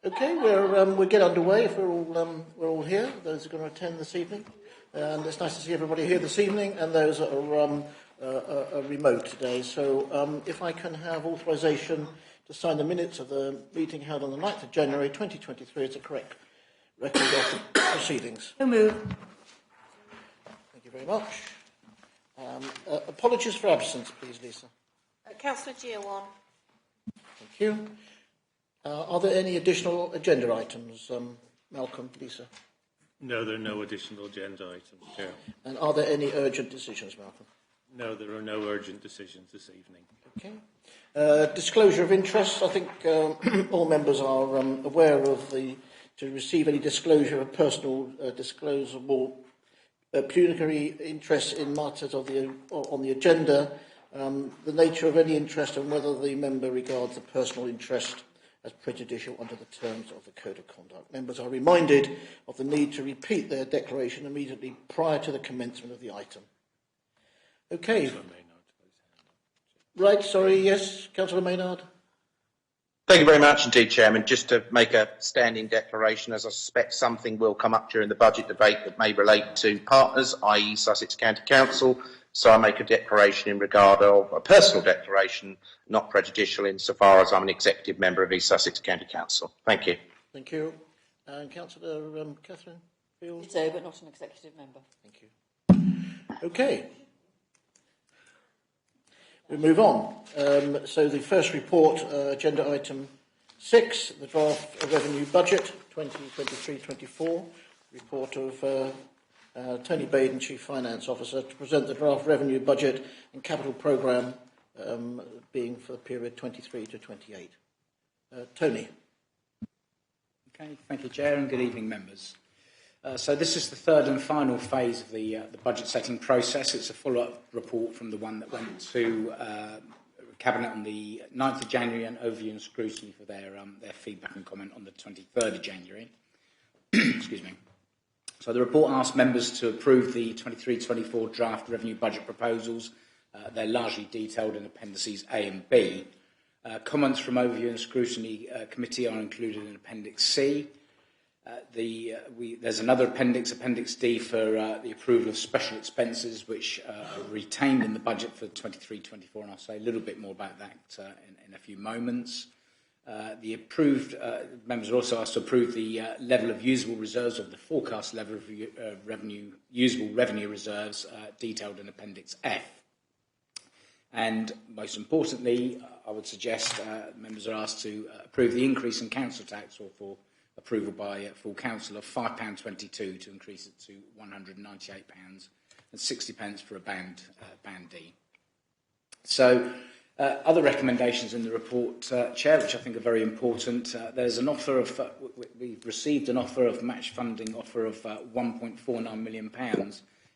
Okay, we'll get underway if we're all here. Those who are going to attend this evening, and it's nice to see everybody here this evening, and those that are remote today. So, if I can have authorisation to sign the minutes of the meeting held on the 9th of January 2023 as a correct record of the proceedings. So move. Thank you very much. Apologies for absence, please, Lisa. Councillor Giawan. Thank you. Are there any additional agenda items, Malcolm, Lisa? No, there are no additional agenda items, Chair. And are there any urgent decisions, Malcolm? No, there are no urgent decisions this evening. Okay. Disclosure of interests. I think all members are aware of to receive any disclosure of personal disclosable pecuniary interests in matters on the agenda, the nature of any interest and whether the member regards the personal interest as prejudicial under the terms of the Code of Conduct. Members are reminded of the need to repeat their declaration immediately prior to the commencement of the item. Okay. Right, sorry, yes, Councillor Maynard. Thank you very much indeed, Chairman. Just to make a standing declaration, as I suspect something will come up during the budget debate that may relate to partners, i.e. Sussex County Council, so I make a declaration in regard of a personal declaration, not prejudicial insofar as I'm an executive member of East Sussex County Council. Thank you. Thank you. And Councillor Catherine Field? So, but not an executive member. Thank you. Okay. We move on. So the first report, agenda item 6, the draft revenue budget 2023-24, report of Tony Baden, Chief Finance Officer, to present the draft revenue budget and capital programme being for the period 23 to 28. Tony. Okay, thank you, Chair, and good evening, members. So this is the third and final phase of the budget setting process. It's a follow-up report from the one that went to Cabinet on the 9th of January and overview and scrutiny for their feedback and comment on the 23rd of January. Excuse me. So the report asked members to approve the 23-24 draft revenue budget proposals. They're largely detailed in appendices A and B. Comments from overview and scrutiny committee are included in Appendix C. There's another appendix, Appendix D, for the approval of special expenses, which are retained in the budget for 23-24, and I'll say a little bit more about that in a few moments. The approved members are also asked to approve the level of usable reserves, or the forecast level of usable revenue reserves, detailed in Appendix F. And most importantly, I would suggest members are asked to approve the increase in council tax, or for approval by full council, of £5.22 to increase it to £198.60 for a band D. So, other recommendations in the report, Chair, which I think are very important. There's an offer of, we've received an offer of match funding offer of £1.49 million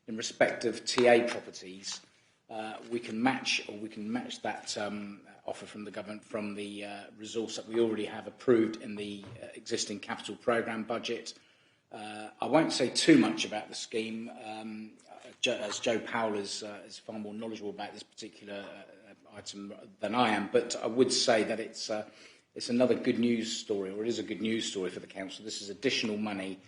in respect of TA properties. We can match that offer from the government from the resource that we already have approved in the existing capital programme budget. I won't say too much about the scheme, as Joe Powell is far more knowledgeable about this particular item than I am, but I would say that it's another good news story, or it is a good news story for the council. This is additional money.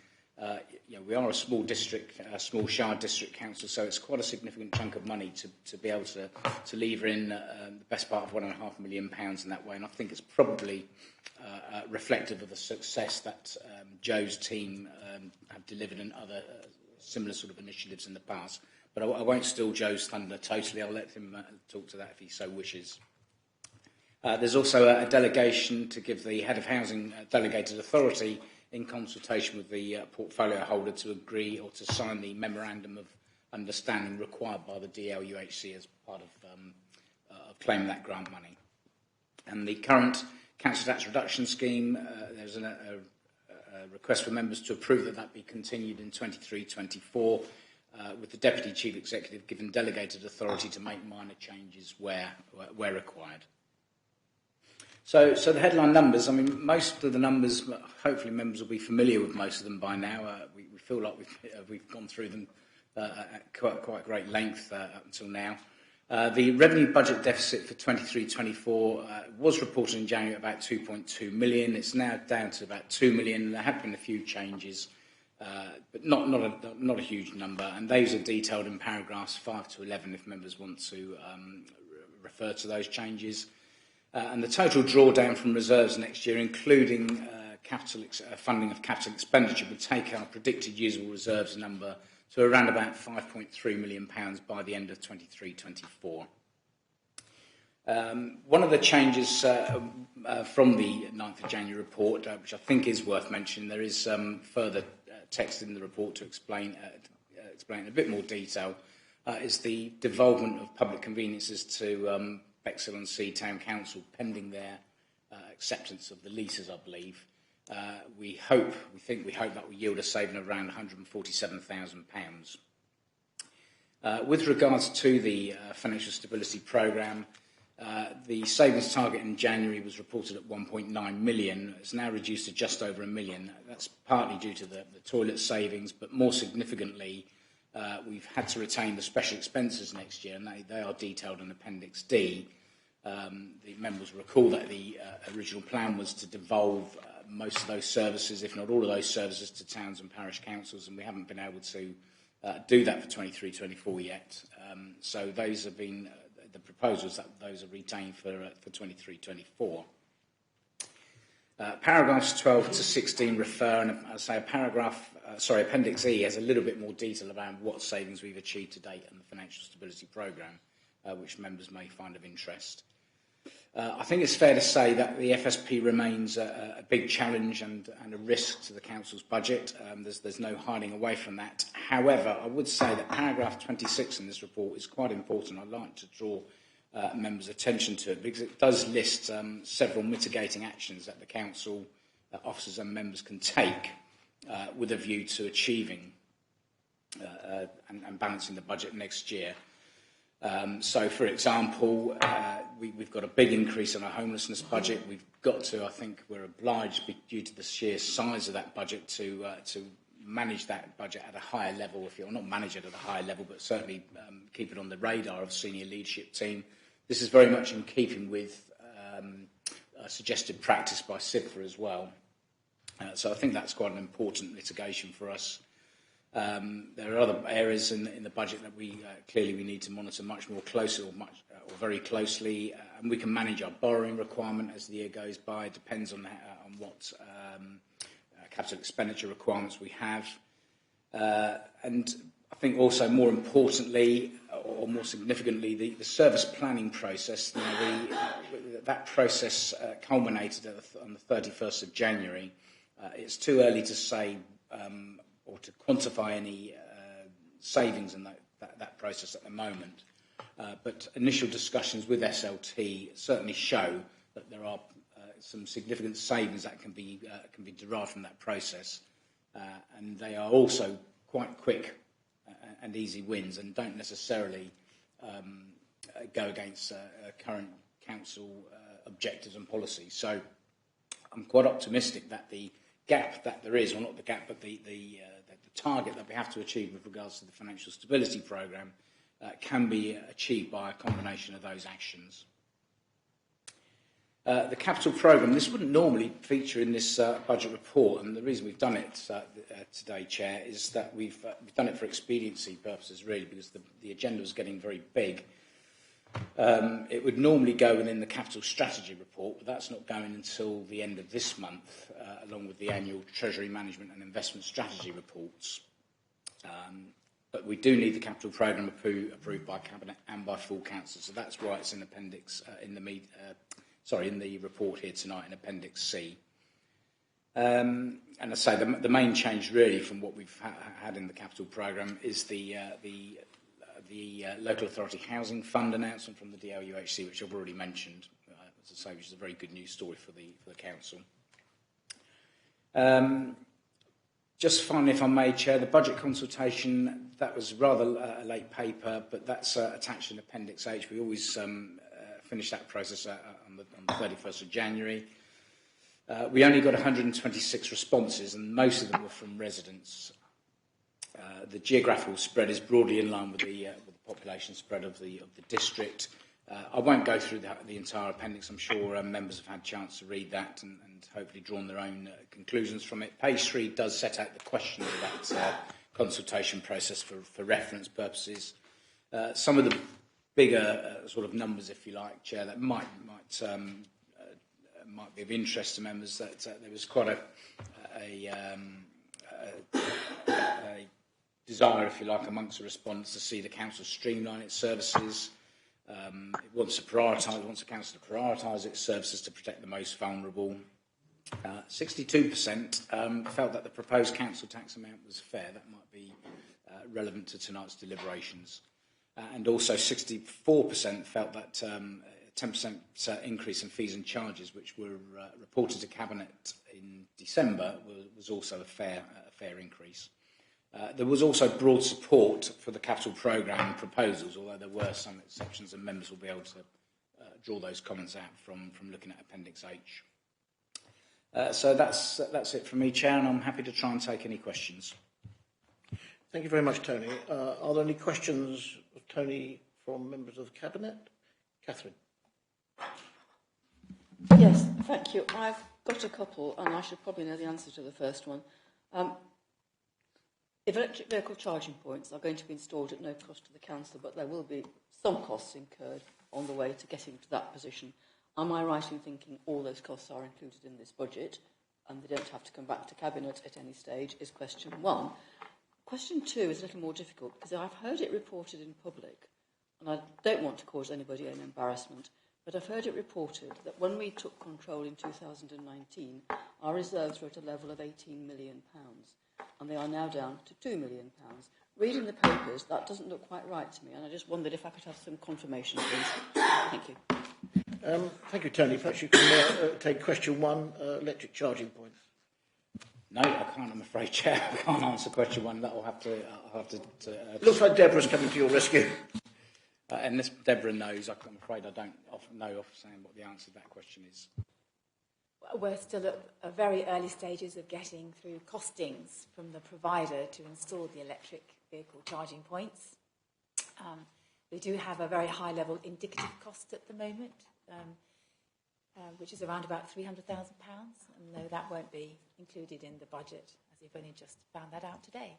We are a small district, a small shire district council, so it's quite a significant chunk of money to be able to lever in the best part of £1.5 million in that way, and I think it's probably reflective of the success that Joe's team have delivered in other similar sort of initiatives in the past. But I won't steal Joe's thunder totally. I'll let him talk to that if he so wishes. There's also a delegation to give the head of housing delegated authority in consultation with the portfolio holder to agree or to sign the memorandum of understanding required by the DLUHC as part of claiming that grant money. And the current council tax reduction scheme, there's a request for members to approve that be continued in 23-24, with the Deputy Chief Executive given delegated authority to make minor changes where required. So the headline numbers, I mean, most of the numbers, hopefully members will be familiar with most of them by now. We feel like we've gone through them at quite great length up until now. The revenue budget deficit for 23-24 was reported in January at about 2.2 million. It's now down to about 2 million. There have been a few changes, but not a huge number. And those are detailed in paragraphs 5 to 11 if members want to refer to those changes. And the total drawdown from reserves next year, including funding of capital expenditure, would take our predicted usable reserves number to around about £5.3 million by the end of 23-24. One of the changes from the 9th of January report, which I think is worth mentioning, there is further text in the report to explain in a bit more detail, is the devolvement of public conveniences to Bexhill and Sea Town Council pending their acceptance of the leases, I believe. We hope that will yield a saving of around £147,000. With regards to the financial stability programme, the savings target in January was reported at 1.9 million. It's now reduced to just over 1 million. That's partly due to the toilet savings, but more significantly, we've had to retain the special expenses next year, and they are detailed in Appendix D. The members will recall that the original plan was to devolve most of those services, if not all of those services, to towns and parish councils, and we haven't been able to do that for 23-24 yet. So those have been the proposals that those are retained for 23-24. Paragraphs 12 to 16 refer, and I say Appendix E has a little bit more detail about what savings we've achieved to date in the financial stability programme, which members may find of interest. I think it's fair to say that the FSP remains a big challenge and a risk to the Council's budget. There's no hiding away from that. However, I would say that paragraph 26 in this report is quite important. I'd like to draw members' attention to it because it does list several mitigating actions that the Council officers and members can take with a view to achieving and balancing the budget next year. So, for example, we've got a big increase in our homelessness budget. We've got to, I think, we're obliged, due to the sheer size of that budget, to manage that budget at a higher level, if you're not manage it at a higher level, but certainly keep it on the radar of senior leadership team. This is very much in keeping with a suggested practice by CIPFA as well. So I think that's quite an important litigation for us. There are other areas in the budget that we clearly we need to monitor much more closely or very closely, and we can manage our borrowing requirement as the year goes by. It depends on what capital expenditure requirements we have, and I think also more importantly or more significantly the service planning process. That process culminated on the 31st of January. It's too early to say or to quantify any savings in that process at the moment. But initial discussions with SLT certainly show that there are some significant savings that can be derived from that process. And they are also quite quick and easy wins and don't necessarily go against current council objectives and policies. So I'm quite optimistic that the gap that there is, or not the gap, but the target that we have to achieve with regards to the financial stability programme can be achieved by a combination of those actions. The capital programme, this wouldn't normally feature in this budget report, and the reason we've done it today, Chair, is that we've done it for expediency purposes, really, because the agenda was getting very big. It would normally go within the capital strategy report, but that's not going until the end of this month, along with the annual Treasury Management and Investment Strategy reports. But we do need the capital programme approved by Cabinet and by full council, so that's why it's in appendix in the report here tonight in Appendix C. And I say the main change really from what we've had in the capital programme is the Local Authority Housing Fund announcement from the DLUHC, which I've already mentioned, as I say, which is a very good news story for the council. Just finally, if I may, Chair, the budget consultation, that was rather a late paper, but that's attached in Appendix H. We always finish that process on the 31st of January. We only got 126 responses, and most of them were from residents. The geographical spread is broadly in line with the population spread of the district. I won't go through the entire appendix. I'm sure members have had a chance to read that and hopefully drawn their own conclusions from it. Page 3 does set out the questions of that consultation process for reference purposes. Some of the bigger sort of numbers, if you like, Chair, that might be of interest to members. That there was quite a desire, if you like, amongst the respondents to see the council streamline its services. It wants the council to prioritise its services to protect the most vulnerable. 62% felt that the proposed council tax amount was fair. That might be relevant to tonight's deliberations. And also 64% felt that 10% increase in fees and charges, which were reported to Cabinet in December, was also a fair increase. There was also broad support for the capital programme proposals, although there were some exceptions, and members will be able to draw those comments out from looking at Appendix H. So that's it from me, Chair, and I'm happy to try and take any questions. Thank you very much, Tony. Are there any questions of Tony from members of the Cabinet? Catherine. Yes, thank you. I've got a couple, and I should probably know the answer to the first one. If electric vehicle charging points are going to be installed at no cost to the council, but there will be some costs incurred on the way to getting to that position, am I right in thinking all those costs are included in this budget and they don't have to come back to Cabinet at any stage, is question one. Question two is a little more difficult because I've heard it reported in public, and I don't want to cause anybody an embarrassment, but I've heard it reported that when we took control in 2019, our reserves were at a level of £18 million, and they are now down to £2 million. Reading the papers, that doesn't look quite right to me, and I just wondered if I could have some confirmation, please. Thank you. Thank you, Tony. Perhaps you can take question one, electric charging points. No, I can't, I'm afraid, Chair. I can't answer question one. I'll have to Looks like Deborah's coming to your rescue. Unless Deborah knows, I'm afraid I don't know offhand what the answer to that question is. We're still at very early stages of getting through costings from the provider to install the electric vehicle charging points. We do have a very high level indicative cost at the moment, which is around about £300,000, and no, that won't be included in the budget, as we've only just found that out today.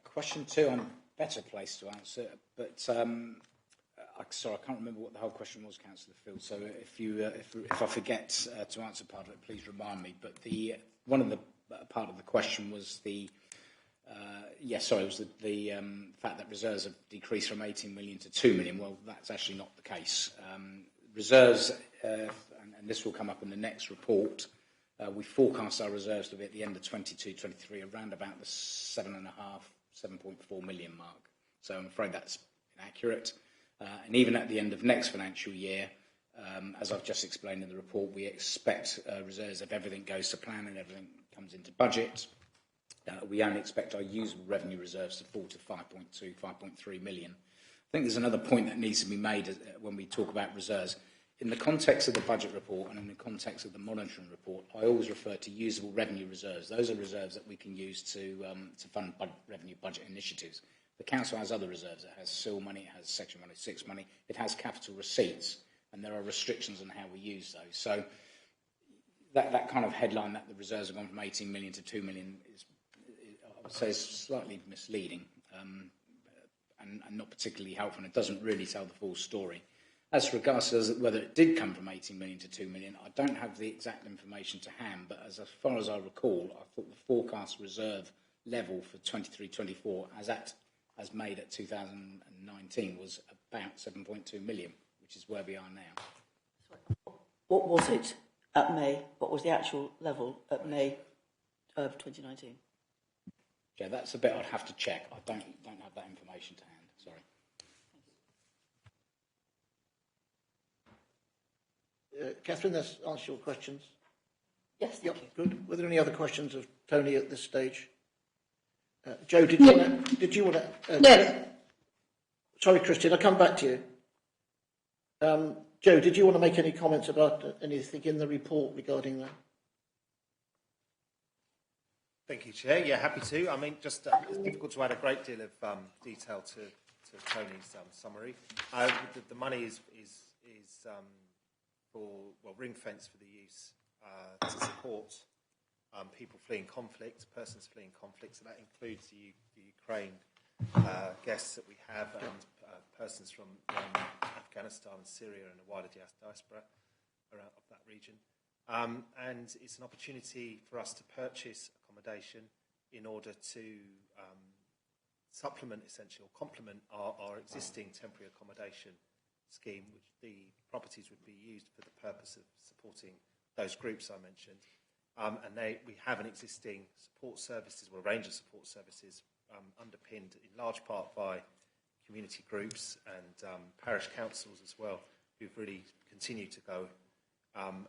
Question two, I'm better placed to answer, but sorry, I can't remember what the whole question was, Councillor Field. So if I forget to answer part of it, please remind me. But one of the part of the question was the fact that reserves have decreased from 18 million to 2 million. Well, that's actually not the case. Reserves, and this will come up in the next report. We forecast our reserves to be at the end of 22-23 around about the 7.4 million mark. So I'm afraid that's inaccurate. And even at the end of next financial year, as I've just explained in the report, we expect reserves, if everything goes to plan and everything comes into budget, we only expect our usable revenue reserves to fall to 5.2, 5.3 million. I think there's another point that needs to be made when we talk about reserves. In the context of the budget report and in the context of the monitoring report, I always refer to usable revenue reserves. Those are reserves that we can use to fund revenue budget initiatives. The council has other reserves. It has SIL money, it has Section 106 money, it has capital receipts, and there are restrictions on how we use those. So that kind of headline that the reserves have gone from 18 million to 2 million is, I would say, is slightly misleading and not particularly helpful, and it doesn't really tell the full story. As regards to whether it did come from 18 million to 2 million, I don't have the exact information to hand, but as far as I recall, I thought the forecast reserve level for 23-24 as made at 2019 was about 7.2 million, which is where we are now. What was it at May? What was the actual level at May of 2019? Yeah, that's a bit I'd have to check. I don't have that information to hand. Sorry. Catherine, that's answered your questions. Yes, thank you. Good. Were there any other questions of Tony at this stage? Joe, did you want to? No. Sorry, Christian, I'll come back to you. Joe, did you want to make any comments about anything in the report regarding that? Thank you, Chair. Yeah, happy to. I mean, just it's difficult to add a great deal of detail to Tony's summary. The money is for ring fence for the use to support people fleeing conflict, persons fleeing conflict. So that includes the Ukraine guests that we have and persons from Afghanistan and Syria and a wider diaspora around of that region. And it's an opportunity for us to purchase accommodation in order to supplement, essentially, or complement our existing temporary accommodation scheme, which the properties would be used for the purpose of supporting those groups I mentioned. And we have an existing support services, or a range of support services, underpinned in large part by community groups and parish councils as well, who've really continued to go and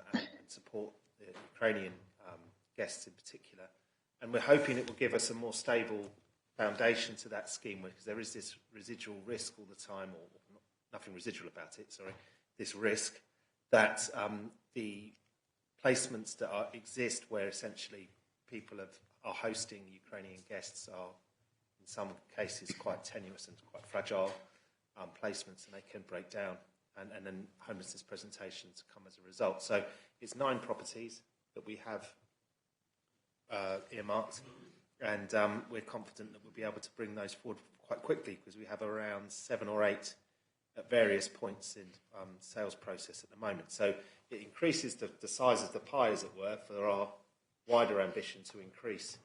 support the Ukrainian guests in particular. And we're hoping it will give us a more stable foundation to that scheme, because there is this residual risk all the time, or nothing residual about it, sorry, this risk that the placements that exist where essentially people are hosting Ukrainian guests are in some cases quite tenuous and quite fragile placements, and they can break down, and then homelessness presentations come as a result. So it's 9 properties that we have earmarked, and we're confident that we'll be able to bring those forward quite quickly, because we have around 7 or 8 at various points in sales process at the moment. So it increases the size of the pie, as it were, for our wider ambition to increase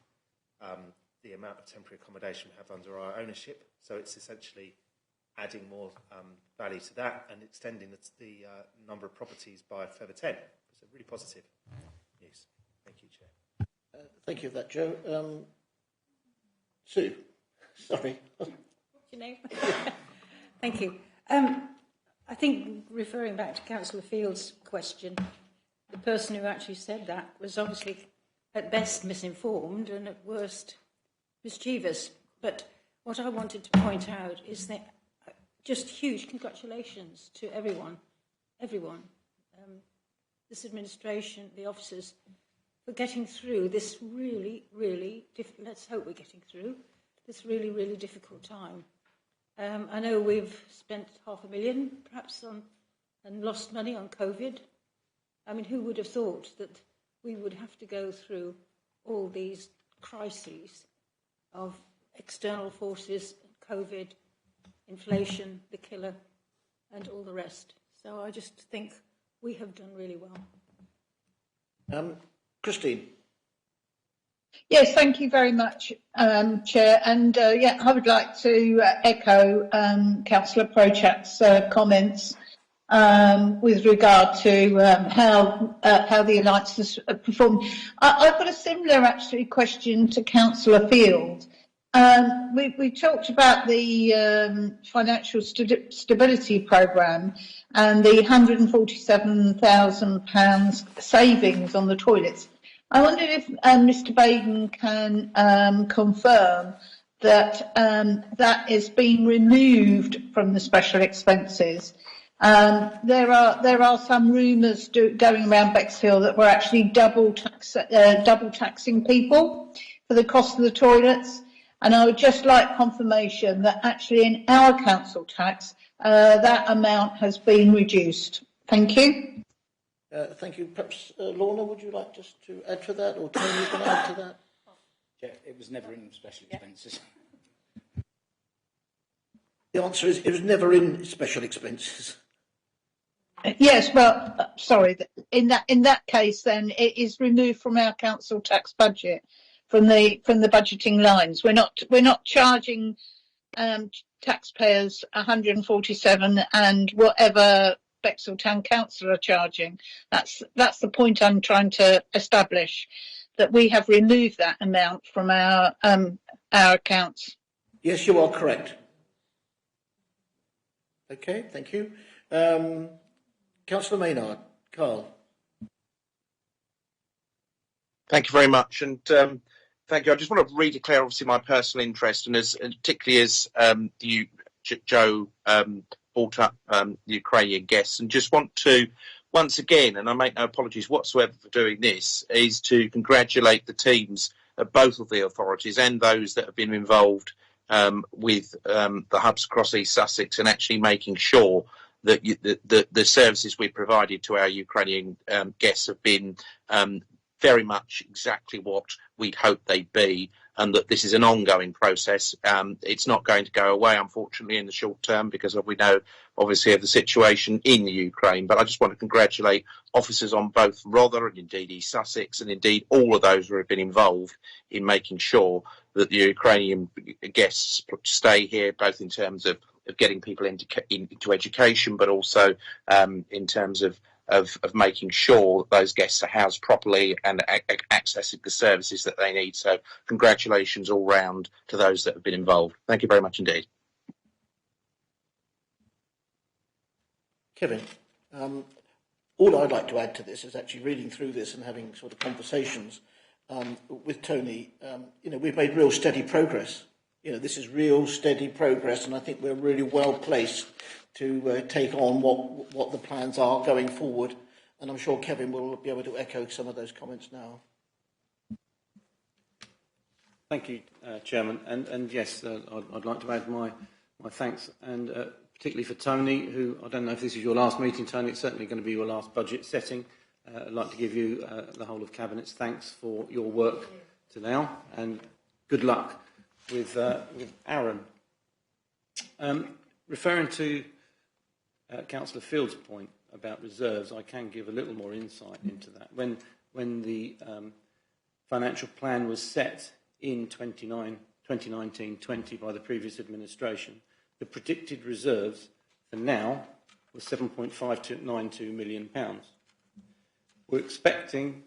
the amount of temporary accommodation we have under our ownership. So it's essentially adding more value to that and extending the number of properties by a further 10. So really positive news. Thank you, Chair. Thank you for that, Joe. Sue, sorry. What's your name? Thank you. I think, referring back to Councillor Field's question, the person who actually said that was obviously at best misinformed and at worst mischievous. But what I wanted to point out is that just huge congratulations to everyone, this administration, the officers, for getting through this really, really difficult, let's hope we're getting through, this really, really difficult time. I know we've spent $500,000 perhaps and lost money on COVID. I mean, who would have thought that we would have to go through all these crises of external forces, COVID, inflation, the killer, and all the rest. So I just think we have done really well. Christine. Yes, thank you very much, Chair. And I would like to echo Councillor Prochat's comments with regard to how the Alliance has performed. I've got a similar, actually, question to Councillor Field. We talked about the financial stability programme and the £147,000 savings on the toilets. I wondered if Mr. Baden can confirm that that is being removed from the special expenses. There are some rumours going around Bexhill that we're actually double taxing people for the cost of the toilets, and I would just like confirmation that actually in our council tax that amount has been reduced. Thank you. Thank you. Perhaps Lorna, would you like just to add to that, or Tony, you can add to that? Yeah, it was never in special expenses. The answer is it was never in special expenses. Yes, well, sorry. In that case, then it is removed from our council tax budget, from the budgeting lines. We're not charging taxpayers 147 and whatever Bexhill Town Council are charging. That's the point I'm trying to establish, that we have removed that amount from our accounts. Yes, you are correct. Okay, thank you. Councillor Maynard, Carl. Thank you very much, and thank you. I just want to redeclare, obviously, my personal interest, and particularly as Joe brought up the Ukrainian guests, and just want to, once again, and I make no apologies whatsoever for doing this, is to congratulate the teams both of the authorities and those that have been involved with the hubs across East Sussex, and actually making sure that the services we provided to our Ukrainian guests have been very much exactly what we'd hoped they'd be, and that this is an ongoing process. It's not going to go away, unfortunately, in the short term, because we know, obviously, of the situation in the Ukraine. But I just want to congratulate officers on both Rother and indeed East Sussex, and indeed all of those who have been involved in making sure that the Ukrainian guests stay here, both in terms of getting people into education, but also in terms of making sure those guests are housed properly and accessing the services that they need. So congratulations all round to those that have been involved. Thank you very much indeed. Kevin, all I'd like to add to this is actually reading through this and having sort of conversations with Tony. We've made real steady progress. This is real steady progress, and I think we're really well placed to take on what the plans are going forward. And I'm sure Kevin will be able to echo some of those comments now. Thank you, Chairman. And yes, I'd like to add my thanks, and particularly for Tony, who, I don't know if this is your last meeting, Tony, it's certainly going to be your last budget setting. I'd like to give you the whole of Cabinet's thanks for your work to now, and good luck with Aaron. Referring to Councillor Field's point about reserves, I can give a little more insight into that. When the financial plan was set in 2019-20 by the previous administration, the predicted reserves for now were £7.592 million. We're expecting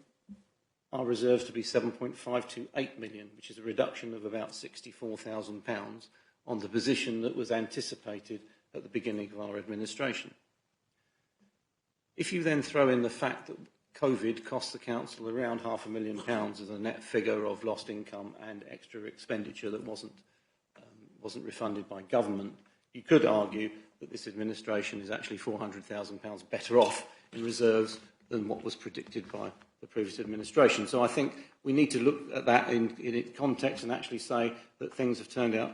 our reserves to be £7.528 million, which is a reduction of about £64,000 on the position that was anticipated at the beginning of our administration. If you then throw in the fact that COVID cost the council around £500,000 as a net figure of lost income and extra expenditure that wasn't refunded by government, you could argue that this administration is actually £400,000 better off in reserves than what was predicted by the previous administration. So I think we need to look at that in its context and actually say that things have turned out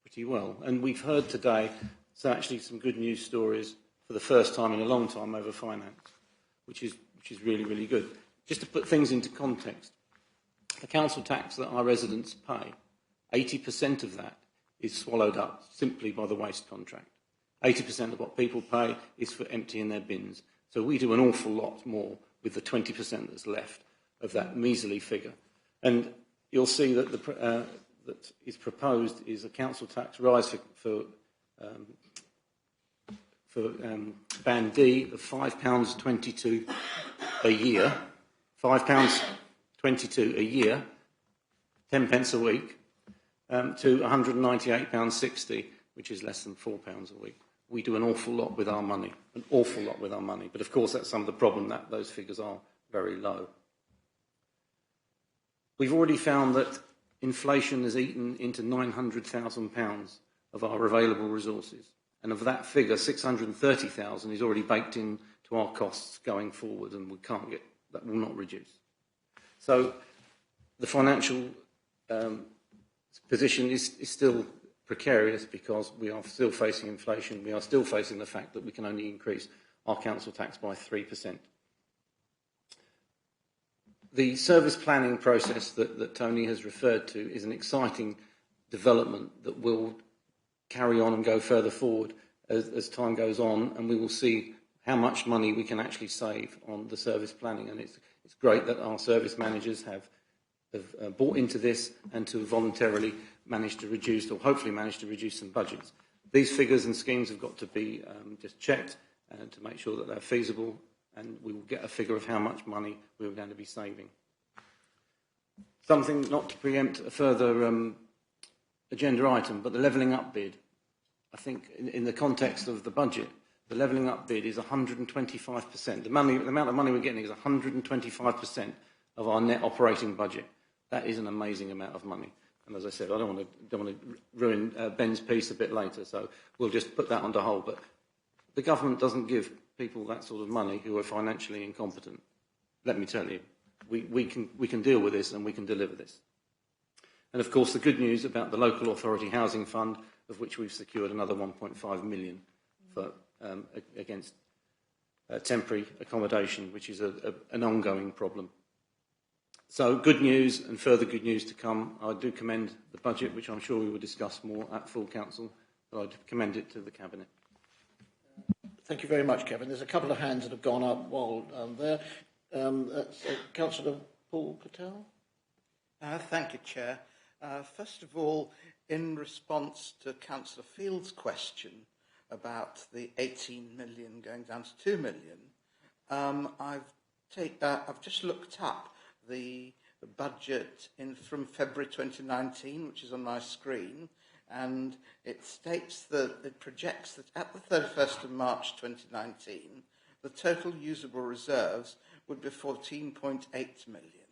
pretty well. And we've heard today actually some good news stories for the first time in a long time over finance, which is really, really good. Just to put things into context, the council tax that our residents pay, 80% of that is swallowed up simply by the waste contract. 80% of what people pay is for emptying their bins. So we do an awful lot more with the 20% that's left of that measly figure. And you'll see that that is proposed is a council tax rise for Band D of £5.22 a year, £5.22 a year, 10 pence a week, to £198.60, which is less than £4 a week. We do an awful lot with our money, But of course, that's some of the problem, that those figures are very low. We've already found that inflation has eaten into £900,000 of our available resources. And of that figure, £630,000 is already baked into our costs going forward, and that will not reduce. So the financial position is still precarious because we are still facing inflation. We are still facing the fact that we can only increase our council tax by 3%. The service planning process that Tony has referred to is an exciting development that will carry on and go further forward as time goes on, and we will see how much money we can actually save on the service planning. And it's great that our service managers have bought into this and to voluntarily manage to reduce, or hopefully manage to reduce some budgets. These figures and schemes have got to be just checked to make sure that they're feasible, and we will get a figure of how much money we're going to be saving. Something not to preempt a further agenda item, but the levelling up bid. I think in the context of the budget, the levelling up bid is 125%. The amount of money we're getting is 125% of our net operating budget. That is an amazing amount of money. And as I said, I don't want to ruin Ben's piece a bit later, so we'll just put that on hold. But the government doesn't give people that sort of money who are financially incompetent. Let me tell you, we can deal with this and we can deliver this. And of course, the good news about the local authority housing fund, of which we've secured another 1.5 million for against temporary accommodation, which is an ongoing problem. So good news and further good news to come. I do commend the budget, which I'm sure we will discuss more at full council, but I'd commend it to the Cabinet. Thank you very much, Kevin. There's a couple of hands that have gone up while there. Councillor Paul Patel. Thank you, Chair. First of all, in response to Councillor Field's question about the 18 million going down to 2 million, I've just looked up the budget from February 2019, which is on my screen, and it states that it projects that at the 31st of March 2019, the total usable reserves would be 14.8 million.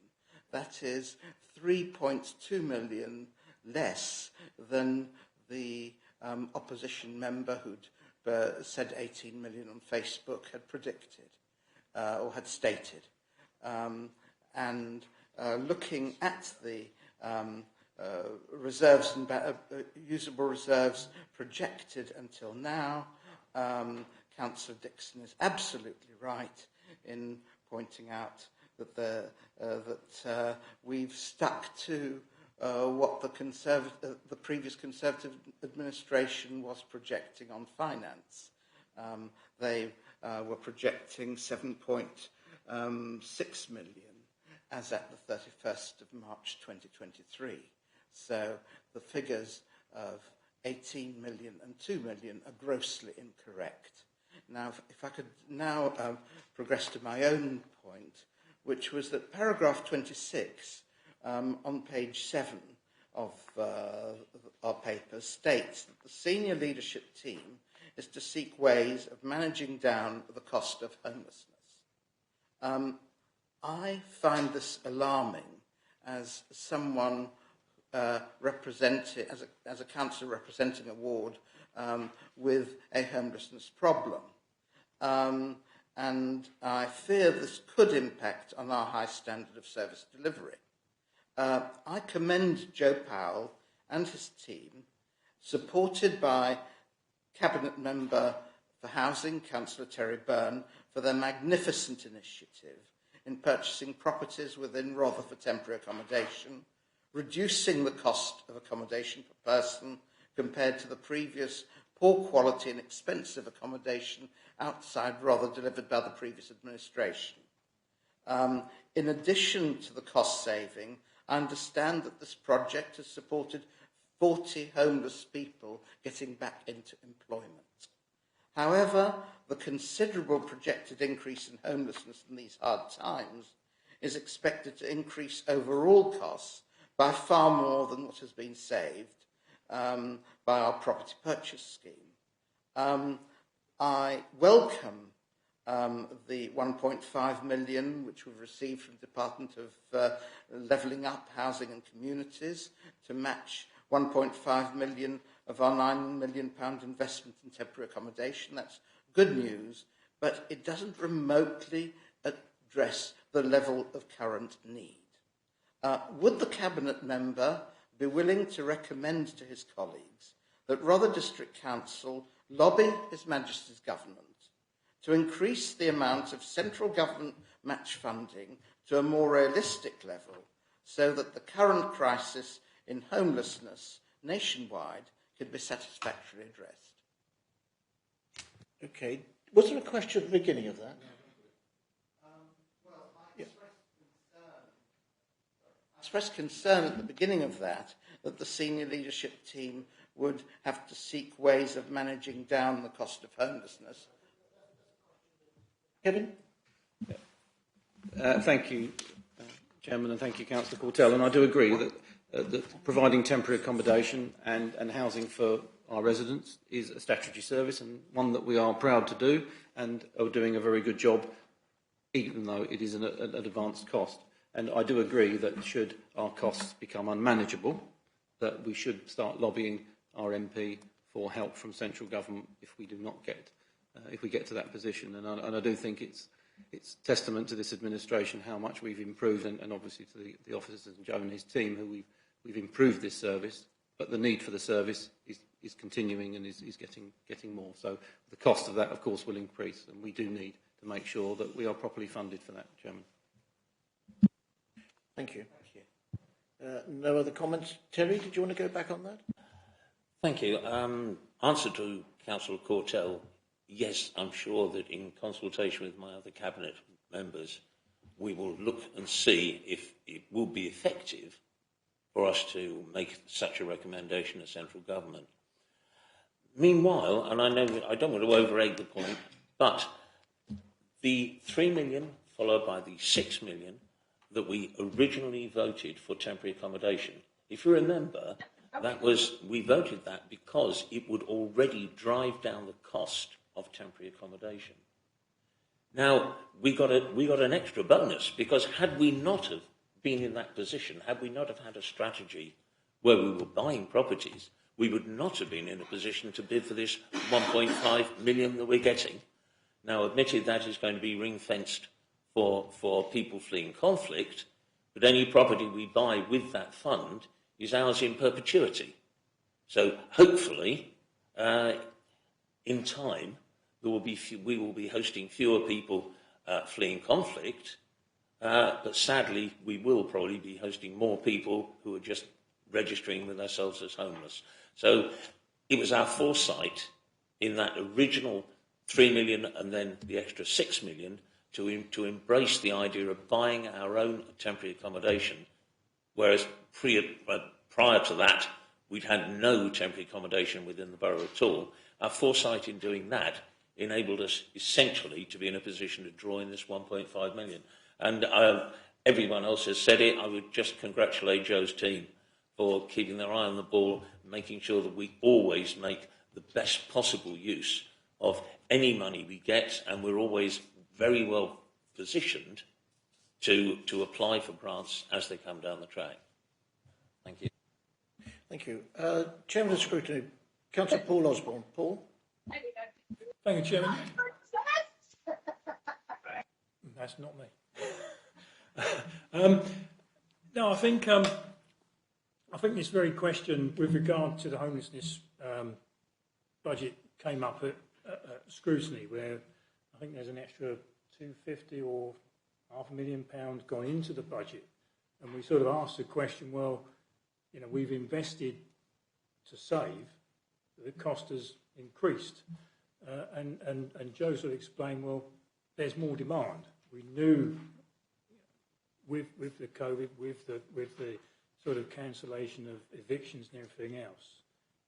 That is 3.2 million less than the opposition member who'd said 18 million on Facebook had predicted or had stated. Looking at the reserves and usable reserves projected until now, Councillor Dixon is absolutely right in pointing out that we've stuck to what the previous Conservative administration was projecting on finance. They were projecting 7.6 million as at the 31st of March 2023. So the figures of 18 million and 2 million are grossly incorrect. Now, if I could now progress to my own point, which was that paragraph 26 on page 7 of our paper states that the senior leadership team is to seek ways of managing down the cost of homelessness. I find this alarming as someone representing, as a councillor representing a ward with a homelessness problem. And I fear this could impact on our high standard of service delivery. I commend Joe Powell and his team, supported by Cabinet Member for Housing, Councillor Terry Byrne, for their magnificent initiative in purchasing properties within Rother for temporary accommodation, reducing the cost of accommodation per person compared to the previous poor quality and expensive accommodation outside Rother delivered by the previous administration. In addition to the cost saving, I understand that this project has supported 40 homeless people getting back into employment. However, the considerable projected increase in homelessness in these hard times is expected to increase overall costs by far more than what has been saved by our property purchase scheme. I welcome the 1.5 million which we've received from the Department of Levelling Up, Housing and Communities to match 1.5 million of our £9 million investment in temporary accommodation. That's good news, but it doesn't remotely address the level of current need. Would the Cabinet member be willing to recommend to his colleagues that Rother District Council lobby His Majesty's Government to increase the amount of central government match funding to a more realistic level so that the current crisis in homelessness nationwide could be satisfactorily addressed? Okay. Was there a question at the beginning of that? I expressed concern at the beginning of that the senior leadership team would have to seek ways of managing down the cost of homelessness. Kevin? Thank you, Chairman, and thank you, Councillor Portell. And I do agree that providing temporary accommodation and housing for our residents is a statutory service and one that we are proud to do and are doing a very good job, even though it is an advanced cost. And I do agree that should our costs become unmanageable, that we should start lobbying our MP for help from central government if we do not get, if we get to that position. And I do think it's testament to this administration how much we've improved, and obviously to the officers and Joe and his team who we've improved this service, but the need for the service is continuing and is getting more. So the cost of that, of course, will increase, and we do need to make sure that we are properly funded for that, Chairman. Thank you. No other comments. Terry, did you want to go back on that? Thank you. Answer to Councillor Cortell, yes, I'm sure that in consultation with my other Cabinet members, we will look and see if it will be effective for us to make such a recommendation to central government. Meanwhile, and I know I don't want to overegg the point, but the 3 million followed by the 6 million that we originally voted for temporary accommodation, if you remember, we voted that because it would already drive down the cost of temporary accommodation. Now, we got an extra bonus because had we not have been in that position, had we not have had a strategy where we were buying properties, we would not have been in a position to bid for this 1.5 million that we're getting. Now, admitted that is going to be ring-fenced for people fleeing conflict, but any property we buy with that fund is ours in perpetuity. So hopefully, in time, we will be hosting fewer people fleeing conflict, but sadly, we will probably be hosting more people who are just registering with ourselves as homeless. So it was our foresight in that original 3 million and then the extra 6 million to embrace the idea of buying our own temporary accommodation, whereas prior to that, we'd had no temporary accommodation within the borough at all. Our foresight in doing that enabled us essentially to be in a position to draw in this 1.5 million. And everyone else has said it. I would just congratulate Joe's team for keeping their eye on the ball, making sure that we always make the best possible use of any money we get, and we're always very well positioned to apply for grants as they come down the track. Thank you. Thank you. Chairman of Scrutiny, Councillor Paul Osborne. Paul? Thank you, Chairman. That's not me. No, I think this very question with regard to the homelessness budget came up at scrutiny, where I think there's an extra 250 or £500,000 gone into the budget, and we sort of asked the question, well, you know, we've invested to save, the cost has increased, and Joe sort of explained, well, there's more demand. We knew with the COVID, with the sort of cancellation of evictions and everything else,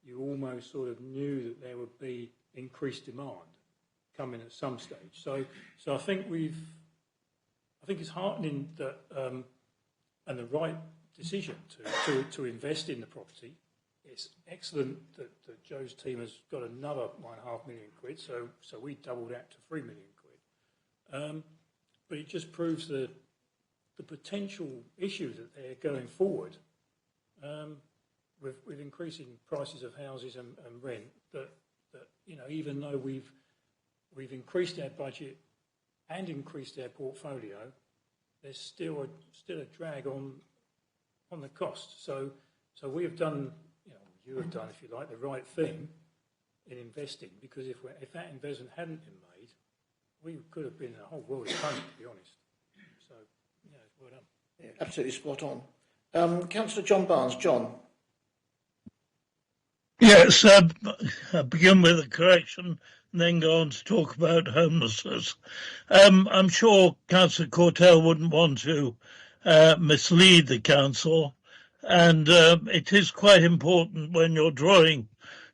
you almost sort of knew that there would be increased demand coming at some stage. So I think it's heartening that and the right decision to invest in the property. It's excellent that Joe's team has got another £1.5 million, so we doubled that to £3 million. But it just proves the potential issues that they're going forward with increasing prices of houses and rent. That you know, even though we've increased our budget and increased our portfolio, there's still a drag on the cost. So we have done, you have done, if you like, the right thing in investing, because if that investment hadn't been made, we could have been in a whole world of pain, to be honest. So, well done. Yeah, absolutely spot on. Councillor John Barnes. John. Yes, I'll begin with a correction and then go on to talk about homelessness. I'm sure Councillor Cortell wouldn't want to mislead the council, and it is quite important when you're drawing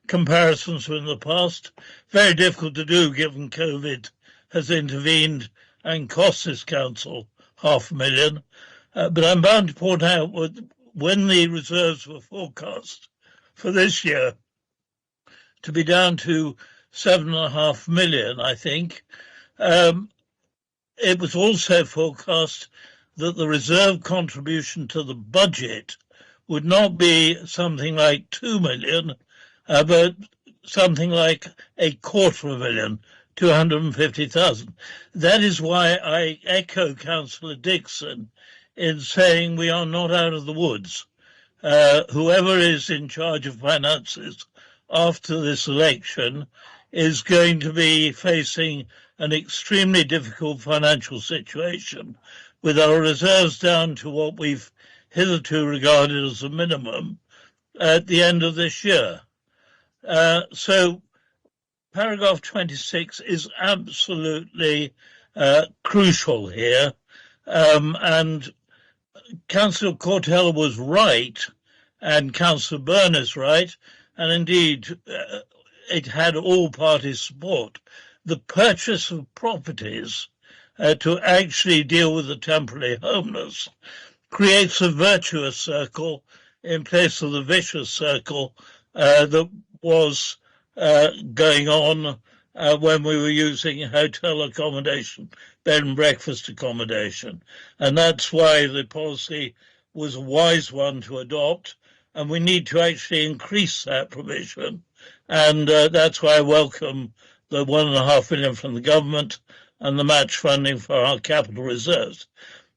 comparisons from the past. Very difficult to do given COVID has intervened and cost this council £500,000. But I'm bound to point out when the reserves were forecast for this year to be down to 7.5 million, I think, it was also forecast that the reserve contribution to the budget would not be something like 2 million, but something like £250,000, 250,000. That is why I echo Councillor Dixon in saying we are not out of the woods. whoever is in charge of finances after this election is going to be facing an extremely difficult financial situation, with our reserves down to what we've hitherto regarded as a minimum at the end of this year. So paragraph 26 is absolutely crucial here, and Councillor Cortella was right, and Councillor Byrne is right, and indeed it had all parties' support. The purchase of properties to actually deal with the temporarily homeless creates a virtuous circle in place of the vicious circle that was going on when we were using hotel accommodation, bed and breakfast accommodation. And that's why the policy was a wise one to adopt, and we need to actually increase that provision. And that's why I welcome the £1.5 million from the government and the match funding for our capital reserves.